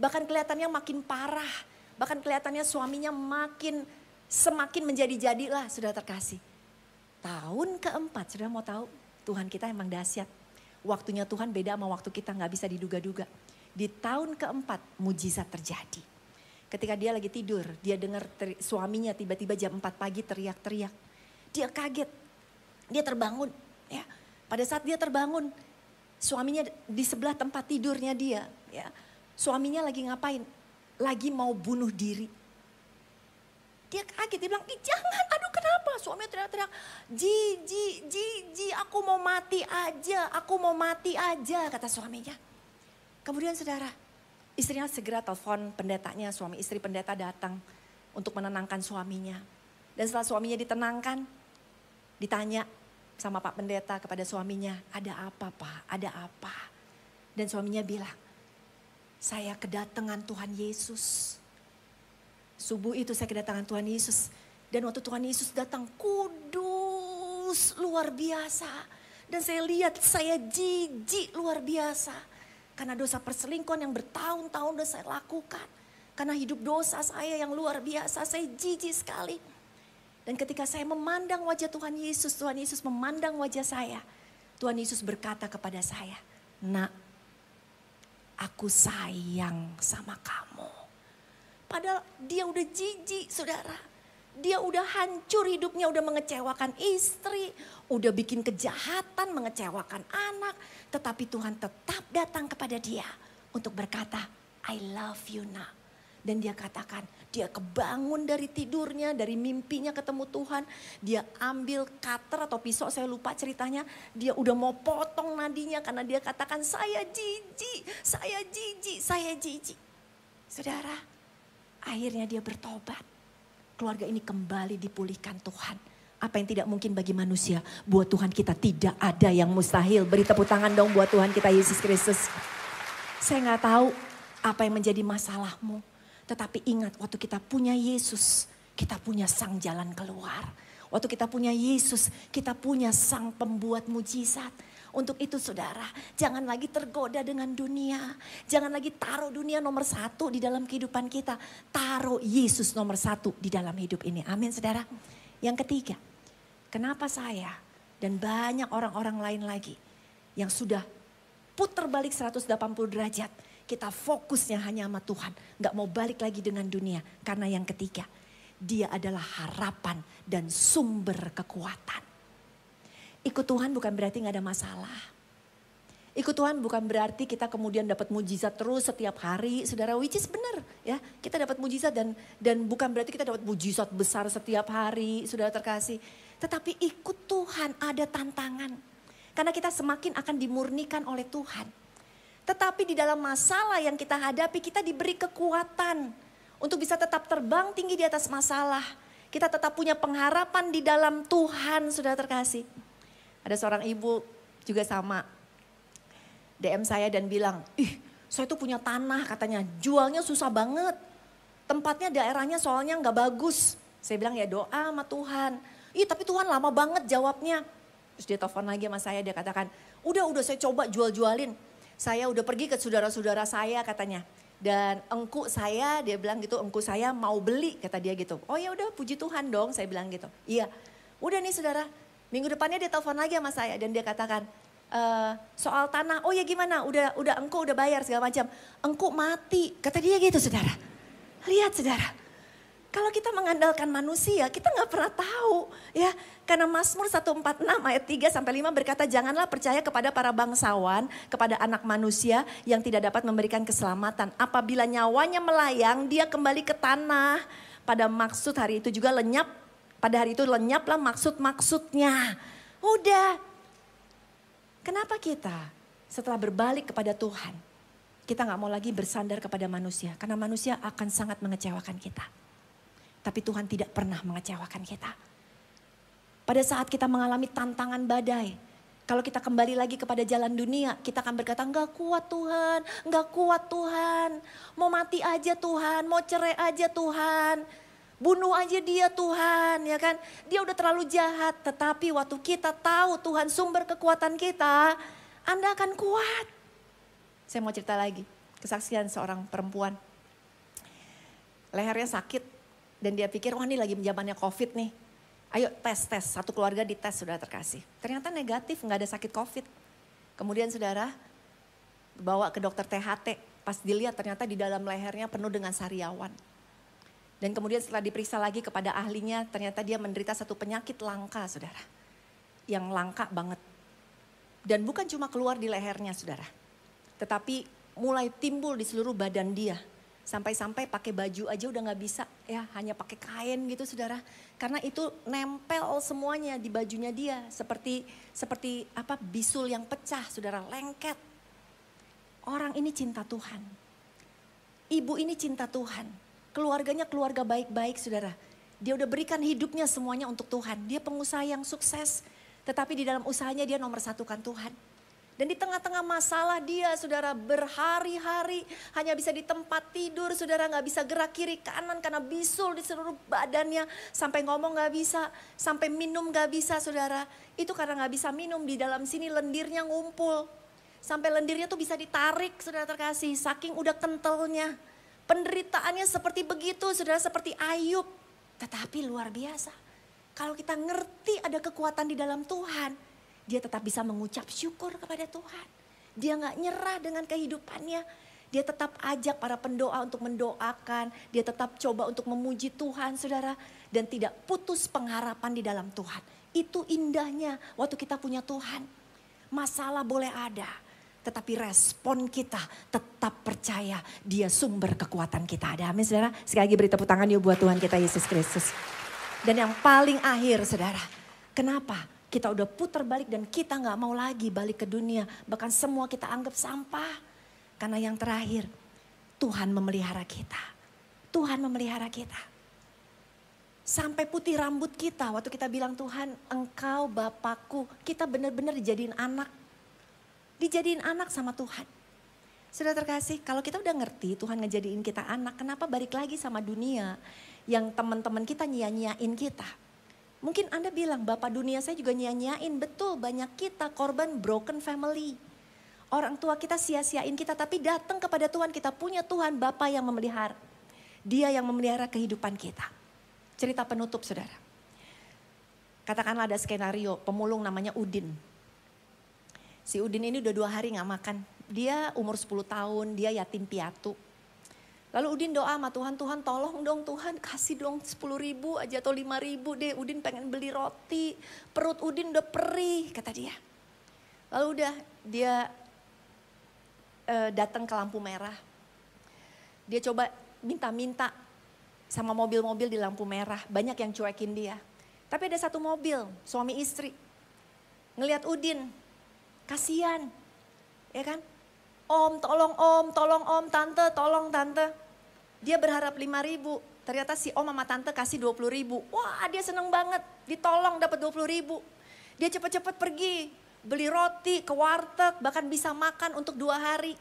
Bahkan kelihatannya makin parah. Bahkan kelihatannya suaminya semakin menjadi-jadilah sudah terkasih. Tahun keempat, sudah mau tahu? Tuhan kita emang dahsyat. Waktunya Tuhan beda sama waktu kita, gak bisa diduga-duga. Di tahun keempat mujizat terjadi. Ketika dia lagi tidur, dia dengar suaminya tiba-tiba jam 4 pagi teriak-teriak. Dia kaget, dia terbangun. Ya. Pada saat dia terbangun, suaminya di sebelah tempat tidurnya dia. Ya. Suaminya lagi ngapain? Lagi mau bunuh diri. Dia kaget, dia bilang, jangan, aduh kenapa? Suaminya teriak-teriak, Ji, aku mau mati aja, kata suaminya. Kemudian saudara, istrinya segera telepon pendetanya, suami istri pendeta datang untuk menenangkan suaminya. Dan setelah suaminya ditenangkan, ditanya sama Pak Pendeta kepada suaminya, ada apa Pak, ada apa? Dan suaminya bilang, saya kedatangan Tuhan Yesus. Subuh itu saya kedatangan Tuhan Yesus. Dan waktu Tuhan Yesus datang, kudus luar biasa. Dan saya lihat saya jijik luar biasa. Karena dosa perselingkuhan yang bertahun-tahun sudah saya lakukan. Karena hidup dosa saya yang luar biasa, saya jijik sekali. Dan ketika saya memandang wajah Tuhan Yesus memandang wajah saya. Tuhan Yesus berkata kepada saya, nak, aku sayang sama kamu. Padahal dia udah jijik saudara. Dia udah hancur hidupnya, udah mengecewakan istri. Udah bikin kejahatan, mengecewakan anak. Tetapi Tuhan tetap datang kepada dia. untuk berkata, I love you nak. Dan dia katakan, dia kebangun dari tidurnya, dari mimpinya ketemu Tuhan. Dia ambil cutter atau pisau, saya lupa ceritanya. Dia udah mau potong nadinya karena dia katakan, saya jijik, saya jijik, saya jijik. Saudara, akhirnya dia bertobat. Keluarga ini kembali dipulihkan Tuhan. Apa yang tidak mungkin bagi manusia, buat Tuhan kita tidak ada yang mustahil. Beri tepuk tangan dong buat Tuhan kita Yesus Kristus. Saya gak tahu apa yang menjadi masalahmu. Tetapi ingat, waktu kita punya Yesus, kita punya sang jalan keluar. Waktu kita punya Yesus, kita punya sang pembuat mujizat. Untuk itu saudara, jangan lagi tergoda dengan dunia. Jangan lagi taruh dunia nomor 1 di dalam kehidupan kita. Taruh Yesus nomor 1 di dalam hidup ini. Amin saudara. Yang ketiga, kenapa saya dan banyak orang-orang lain lagi yang sudah putar balik 180 derajat. Kita fokusnya hanya sama Tuhan. Gak mau balik lagi dengan dunia. Karena yang ketiga, dia adalah harapan dan sumber kekuatan. Ikut Tuhan bukan berarti gak ada masalah. Ikut Tuhan bukan berarti kita kemudian dapat mujizat terus setiap hari. Saudara, which is benar ya. Kita dapat mujizat dan bukan berarti kita dapat mujizat besar setiap hari. Saudara terkasih. Tetapi ikut Tuhan ada tantangan. Karena kita semakin akan dimurnikan oleh Tuhan. Tetapi di dalam masalah yang kita hadapi, kita diberi kekuatan untuk bisa tetap terbang tinggi di atas masalah. Kita tetap punya pengharapan di dalam Tuhan, saudara terkasih. Ada seorang ibu juga sama, DM saya dan bilang, saya tuh punya tanah katanya, jualnya susah banget. Tempatnya daerahnya soalnya gak bagus. Saya bilang ya doa sama Tuhan. Tapi Tuhan lama banget jawabnya. Terus dia telepon lagi sama saya, dia katakan, udah saya coba jual-jualin. Saya udah pergi ke saudara-saudara saya katanya. Dan engku saya, dia bilang gitu, engku saya mau beli kata dia gitu. Oh ya udah puji Tuhan dong, saya bilang gitu. Iya, udah nih saudara, minggu depannya dia telepon lagi sama saya. Dan dia katakan, soal tanah, oh ya gimana, udah engku udah bayar segala macam. Engku mati, kata dia gitu saudara. Lihat saudara, kalau kita mengandalkan manusia, kita gak pernah tahu ya. Karena Mazmur 146 ayat 3-5 berkata, janganlah percaya kepada para bangsawan, kepada anak manusia yang tidak dapat memberikan keselamatan. Apabila nyawanya melayang, dia kembali ke tanah. Pada maksud hari itu juga lenyap, pada hari itu lenyaplah maksud-maksudnya. Udah. Kenapa kita setelah berbalik kepada Tuhan, kita gak mau lagi bersandar kepada manusia. Karena manusia akan sangat mengecewakan kita. Tapi Tuhan tidak pernah mengecewakan kita. Pada saat kita mengalami tantangan badai, kalau kita kembali lagi kepada jalan dunia, kita akan berkata, enggak kuat Tuhan, enggak kuat Tuhan. Mau mati aja Tuhan, mau cerai aja Tuhan. Bunuh aja dia Tuhan, ya kan. Dia udah terlalu jahat, tetapi waktu kita tahu Tuhan sumber kekuatan kita, Anda akan kuat. Saya mau cerita lagi, kesaksian seorang perempuan. Lehernya sakit. Dan dia pikir, wah ini lagi zamannya COVID nih. Ayo tes, satu keluarga dites saudara terkasih. Ternyata negatif, gak ada sakit COVID. Kemudian saudara bawa ke dokter THT. Pas dilihat ternyata di dalam lehernya penuh dengan sariawan. Dan kemudian setelah diperiksa lagi kepada ahlinya, ternyata dia menderita satu penyakit langka saudara. Yang langka banget. Dan bukan cuma keluar di lehernya saudara. Tetapi mulai timbul di seluruh badan dia. Sampai-sampai pakai baju aja udah gak bisa ya, hanya pakai kain gitu saudara. Karena itu nempel semuanya di bajunya dia, seperti apa bisul yang pecah saudara, lengket. Orang ini cinta Tuhan. Ibu ini cinta Tuhan. Keluarganya keluarga baik-baik saudara. Dia udah berikan hidupnya semuanya untuk Tuhan. Dia pengusaha yang sukses, tetapi di dalam usahanya dia nomor satukan Tuhan. Dan di tengah-tengah masalah dia saudara berhari-hari hanya bisa di tempat tidur, saudara gak bisa gerak kiri kanan karena bisul di seluruh badannya. Sampai ngomong gak bisa, sampai minum gak bisa saudara. Itu karena gak bisa minum, di dalam sini lendirnya ngumpul. Sampai lendirnya tuh bisa ditarik saudara terkasih, saking udah kentalnya. Penderitaannya seperti begitu saudara, seperti Ayub. Tetapi luar biasa, kalau kita ngerti ada kekuatan di dalam Tuhan, dia tetap bisa mengucap syukur kepada Tuhan. Dia gak nyerah dengan kehidupannya. Dia tetap ajak para pendoa untuk mendoakan. Dia tetap coba untuk memuji Tuhan saudara. Dan tidak putus pengharapan di dalam Tuhan. Itu indahnya waktu kita punya Tuhan. Masalah boleh ada. tetapi respon kita tetap percaya dia sumber kekuatan kita. Ada amin saudara? Sekali lagi beri tepuk tangan yuk buat Tuhan kita Yesus Kristus. Dan yang paling akhir saudara, kenapa kita udah putar balik dan kita gak mau lagi balik ke dunia. Bahkan semua kita anggap sampah. Karena yang terakhir, Tuhan memelihara kita. Tuhan memelihara kita. Sampai putih rambut kita waktu kita bilang Tuhan Engkau Bapakku. Kita benar-benar dijadiin anak. Dijadiin anak sama Tuhan. Sudah terkasih, kalau kita udah ngerti Tuhan ngejadiin kita anak, kenapa balik lagi sama dunia yang teman-teman kita nyia-nyiain kita? Mungkin Anda bilang, Bapak dunia saya juga nyia-nyiain. Betul, banyak kita korban broken family. Orang tua kita sia-siain kita, tapi datang kepada Tuhan, kita punya Tuhan Bapa yang memelihara. Dia yang memelihara kehidupan kita. Cerita penutup saudara. Katakanlah ada skenario, pemulung namanya Udin. Si Udin ini udah 2 hari gak makan. Dia umur 10 tahun, dia yatim piatu. Lalu Udin doa sama Tuhan, Tuhan tolong dong Tuhan kasih dong 10.000 aja atau 5.000 deh. Udin pengen beli roti, perut Udin udah perih kata dia. Lalu udah dia datang ke lampu merah. Dia coba minta-minta sama mobil-mobil di lampu merah. Banyak yang cuekin dia. Tapi ada satu mobil, suami istri. Ngelihat Udin, kasihan, ya kan? Om, tolong om, tante, tolong tante. Dia berharap 5.000, ternyata si om sama tante kasih 20.000. Wah dia seneng banget, ditolong dapat 20.000. Dia cepet-cepet pergi, beli roti ke warteg, bahkan bisa makan untuk 2 hari.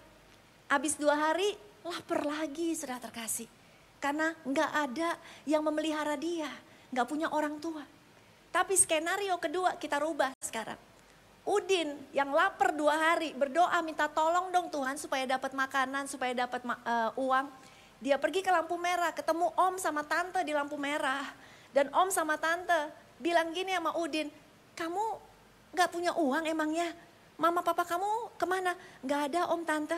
Habis 2 hari, lapar lagi sudah terkasih. Karena nggak ada yang memelihara dia, nggak punya orang tua. Tapi skenario kedua kita rubah sekarang. Udin yang lapar 2 hari berdoa minta tolong dong Tuhan supaya dapat makanan, supaya dapat uang. Dia pergi ke lampu merah, ketemu om sama tante di lampu merah. Dan om sama tante bilang gini sama Udin, kamu gak punya uang emangnya? Mama papa kamu kemana? Gak ada om tante.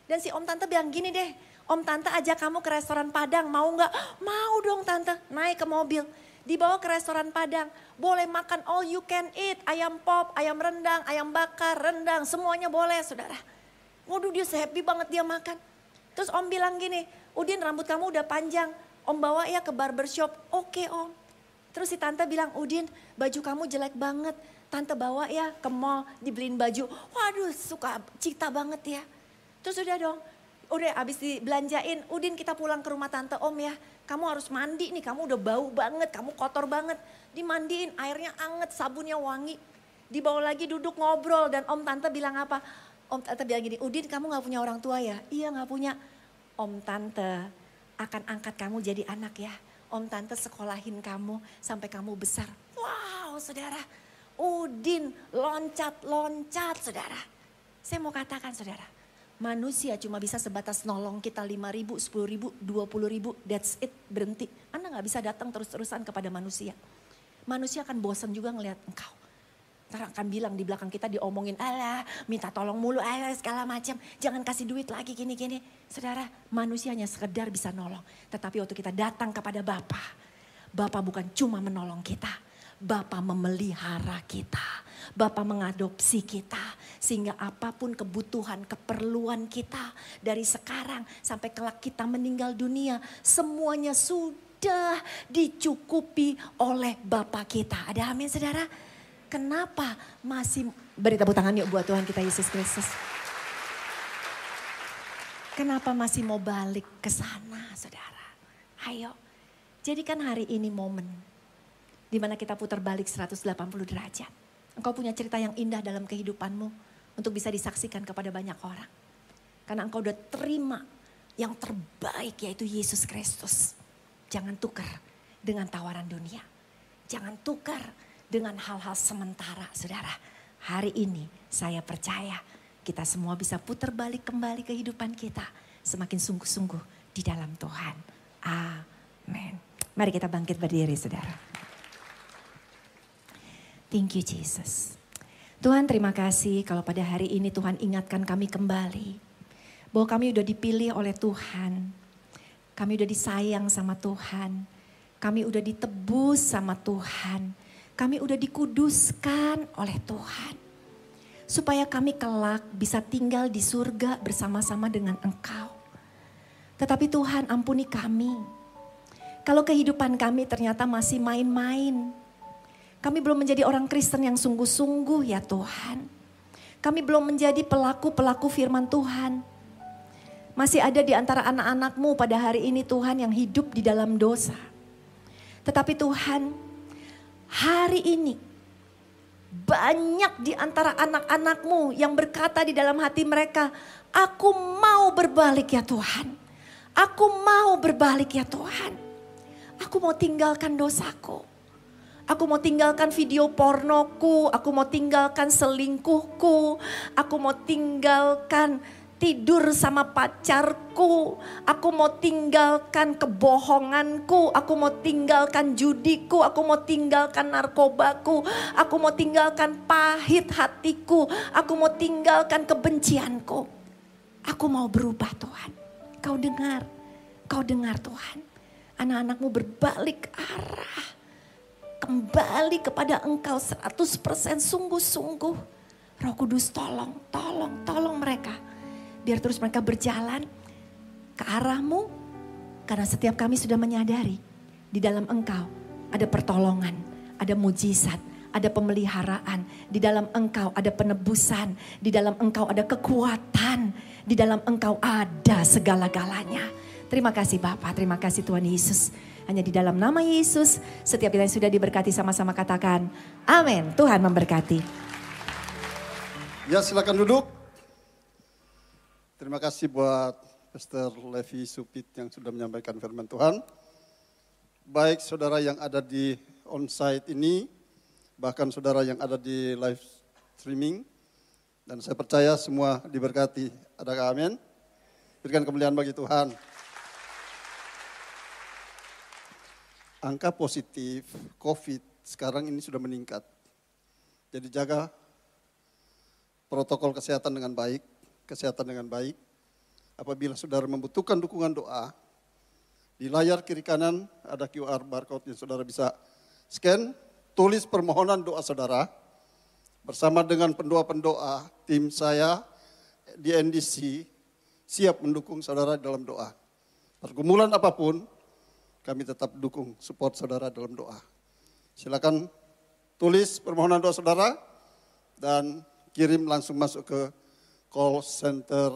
Dan si om tante bilang gini deh, om tante ajak kamu ke restoran Padang, mau gak? Mau dong tante, naik ke mobil. Dibawa ke restoran Padang, boleh makan all you can eat, ayam pop, ayam rendang, ayam bakar, rendang, semuanya boleh saudara. Waduh dia happy banget dia makan. Terus om bilang gini, Udin rambut kamu udah panjang, om bawa ya ke barbershop, oke om. Terus si tante bilang, Udin baju kamu jelek banget, tante bawa ya ke mall dibeliin baju. Waduh suka cita banget ya. Terus udah dong, udah abis dibelanjain, Udin kita pulang ke rumah tante om ya. Kamu harus mandi nih, kamu udah bau banget, kamu kotor banget. Dimandiin, airnya anget, sabunnya wangi. Dibawa lagi duduk ngobrol dan om tante bilang apa? Om tante bilang gini, Udin kamu gak punya orang tua ya? Iya gak punya. Om tante akan angkat kamu jadi anak ya. Om tante sekolahin kamu sampai kamu besar. Wow saudara, Udin loncat-loncat saudara. Saya mau katakan saudara. Manusia cuma bisa sebatas nolong kita 5.000, 10.000, 20.000, that's it, berhenti. Anda gak bisa datang terus-terusan kepada manusia. Manusia akan bosan juga ngelihat engkau. Ntar akan bilang di belakang kita diomongin, alah minta tolong mulu, alah segala macam. Jangan kasih duit lagi gini-gini. Saudara, manusia hanya sekedar bisa nolong. Tetapi waktu kita datang kepada Bapa, Bapa bukan cuma menolong kita. Bapa memelihara kita. Bapa mengadopsi kita. Sehingga apapun kebutuhan, keperluan kita dari sekarang sampai kelak kita meninggal dunia. Semuanya sudah dicukupi oleh Bapa kita. Ada amin saudara? Kenapa masih, beri tepuk tangan yuk buat Tuhan kita Yesus Kristus. Kenapa masih mau balik ke sana saudara? Ayo, jadikan hari ini momen di mana kita putar balik 180 derajat. Engkau punya cerita yang indah dalam kehidupanmu untuk bisa disaksikan kepada banyak orang. Karena engkau udah terima yang terbaik yaitu Yesus Kristus. Jangan tukar dengan tawaran dunia. Jangan tukar dengan hal-hal sementara saudara. Hari ini saya percaya kita semua bisa putar balik kembali kehidupan kita. Semakin sungguh-sungguh di dalam Tuhan. Amin. Mari kita bangkit berdiri saudara. Thank you Jesus. Tuhan terima kasih kalau pada hari ini Tuhan ingatkan kami kembali. Bahwa kami udah dipilih oleh Tuhan. Kami udah disayang sama Tuhan. Kami udah ditebus sama Tuhan. Kami udah dikuduskan oleh Tuhan. supaya kami kelak bisa tinggal di surga bersama-sama dengan Engkau. Tetapi Tuhan, ampuni kami. Kalau kehidupan kami ternyata masih main-main. Kami belum menjadi orang Kristen yang sungguh-sungguh ya Tuhan. Kami belum menjadi pelaku-pelaku firman Tuhan. Masih ada di antara anak-anak-Mu pada hari ini Tuhan yang hidup di dalam dosa. Tetapi Tuhan, hari ini banyak di antara anak-anak-Mu yang berkata di dalam hati mereka, aku mau berbalik ya Tuhan. Aku mau berbalik ya Tuhan. Aku mau tinggalkan dosaku. Aku mau tinggalkan video pornoku. Aku mau tinggalkan selingkuhku. Aku mau tinggalkan tidur sama pacarku, aku mau tinggalkan kebohonganku, aku mau tinggalkan judiku, aku mau tinggalkan narkobaku, aku mau tinggalkan pahit hatiku, aku mau tinggalkan kebencianku. Aku mau berubah Tuhan. Kau dengar Tuhan. Anak-anakmu berbalik arah. Kembali kepada Engkau 100% sungguh-sungguh. Roh Kudus tolong mereka. Biar terus mereka berjalan ke arah-Mu. Karena setiap kami sudah menyadari di dalam Engkau ada pertolongan, ada mujizat, ada pemeliharaan. Di dalam Engkau ada penebusan, di dalam Engkau ada kekuatan, di dalam Engkau ada segala-galanya. Terima kasih Bapa, terima kasih Tuhan Yesus. Hanya di dalam nama Yesus setiap kita yang sudah diberkati sama-sama katakan amin. Tuhan memberkati.
Ya silakan duduk. Terima kasih buat Pastor Levi Supit yang sudah menyampaikan firman Tuhan. Baik saudara yang ada di onsite ini, bahkan saudara yang ada di live streaming. Dan saya percaya semua diberkati. Adakah amin? Berikan kemuliaan bagi Tuhan. Angka positif COVID sekarang ini sudah meningkat. Jadi jaga protokol kesehatan dengan baik. Apabila saudara membutuhkan dukungan doa, di layar kiri kanan ada QR barcode yang saudara bisa scan, tulis permohonan doa saudara. Bersama dengan pendoa-pendoa, tim saya di NDC siap mendukung saudara dalam doa. Pergumulan apapun, kami tetap dukung, support saudara dalam doa. Silakan tulis permohonan doa saudara dan kirim langsung masuk ke call center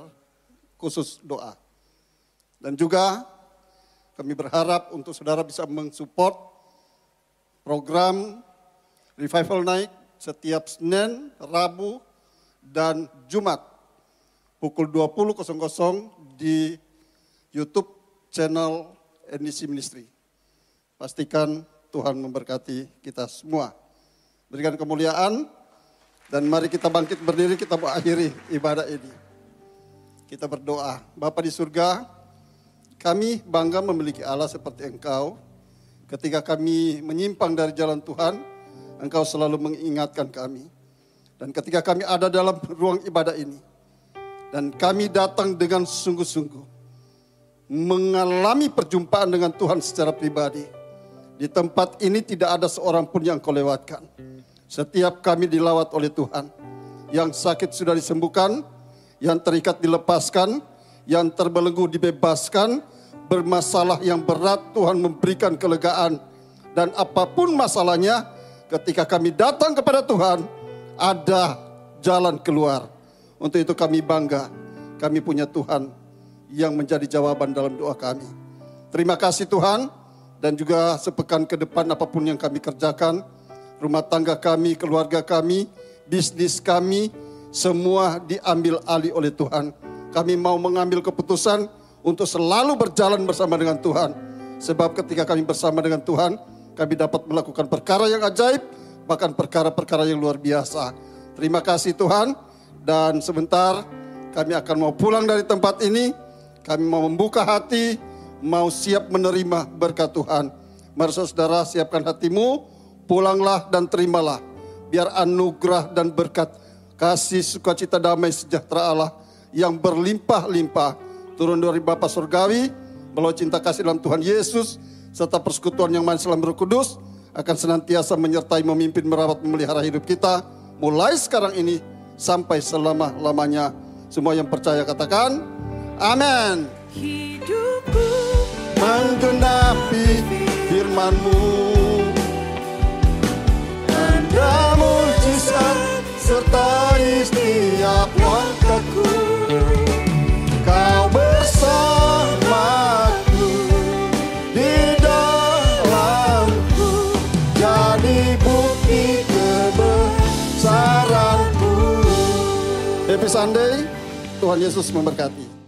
khusus doa. Dan juga kami berharap untuk saudara bisa mensupport program Revival Night setiap Senin, Rabu, dan Jumat pukul 20.00 di YouTube channel NDC Ministry. Pastikan Tuhan memberkati kita semua. Berikan kemuliaan. Dan mari kita bangkit berdiri, kita mengakhiri ibadah ini. Kita berdoa. Bapa di surga, kami bangga memiliki Allah seperti Engkau. Ketika kami menyimpang dari jalan Tuhan, Engkau selalu mengingatkan kami. Dan ketika kami ada dalam ruang ibadah ini, dan kami datang dengan sungguh-sungguh, mengalami perjumpaan dengan Tuhan secara pribadi. Di tempat ini tidak ada seorang pun yang Kau lewatkan. Setiap kami dilawat oleh Tuhan. Yang sakit sudah disembuhkan, yang terikat dilepaskan, yang terbelenggu dibebaskan, bermasalah yang berat Tuhan memberikan kelegaan. Dan apapun masalahnya, ketika kami datang kepada Tuhan, ada jalan keluar. Untuk itu kami bangga, kami punya Tuhan yang menjadi jawaban dalam doa kami. Terima kasih Tuhan, dan juga sepekan ke depan apapun yang kami kerjakan, rumah tangga kami, keluarga kami, bisnis kami, semua diambil alih oleh Tuhan. Kami mau mengambil keputusan untuk selalu berjalan bersama dengan Tuhan. Sebab ketika kami bersama dengan Tuhan, kami dapat melakukan perkara yang ajaib, bahkan perkara-perkara yang luar biasa. Terima kasih Tuhan, dan sebentar kami akan mau pulang dari tempat ini. Kami mau membuka hati, mau siap menerima berkat Tuhan. Mari saudara siapkan hatimu, pulanglah dan terimalah. Biar anugerah dan berkat, kasih, sukacita, damai, sejahtera Allah yang berlimpah-limpah turun dari Bapa Surgawi, melalui cinta kasih dalam Tuhan Yesus, serta persekutuan yang manis dalam Roh Kudus, akan senantiasa menyertai, memimpin, merawat, memelihara hidup kita, mulai sekarang ini sampai selama-lamanya. Semua yang percaya katakan, amin.
Hidupku
menggenapi firman-Mu, tanda mujizat sertai setiap langkahku. Kau bersamaku di dalamku, jadi bukti kebesaran-Mu. Happy Sunday, Tuhan Yesus memberkati.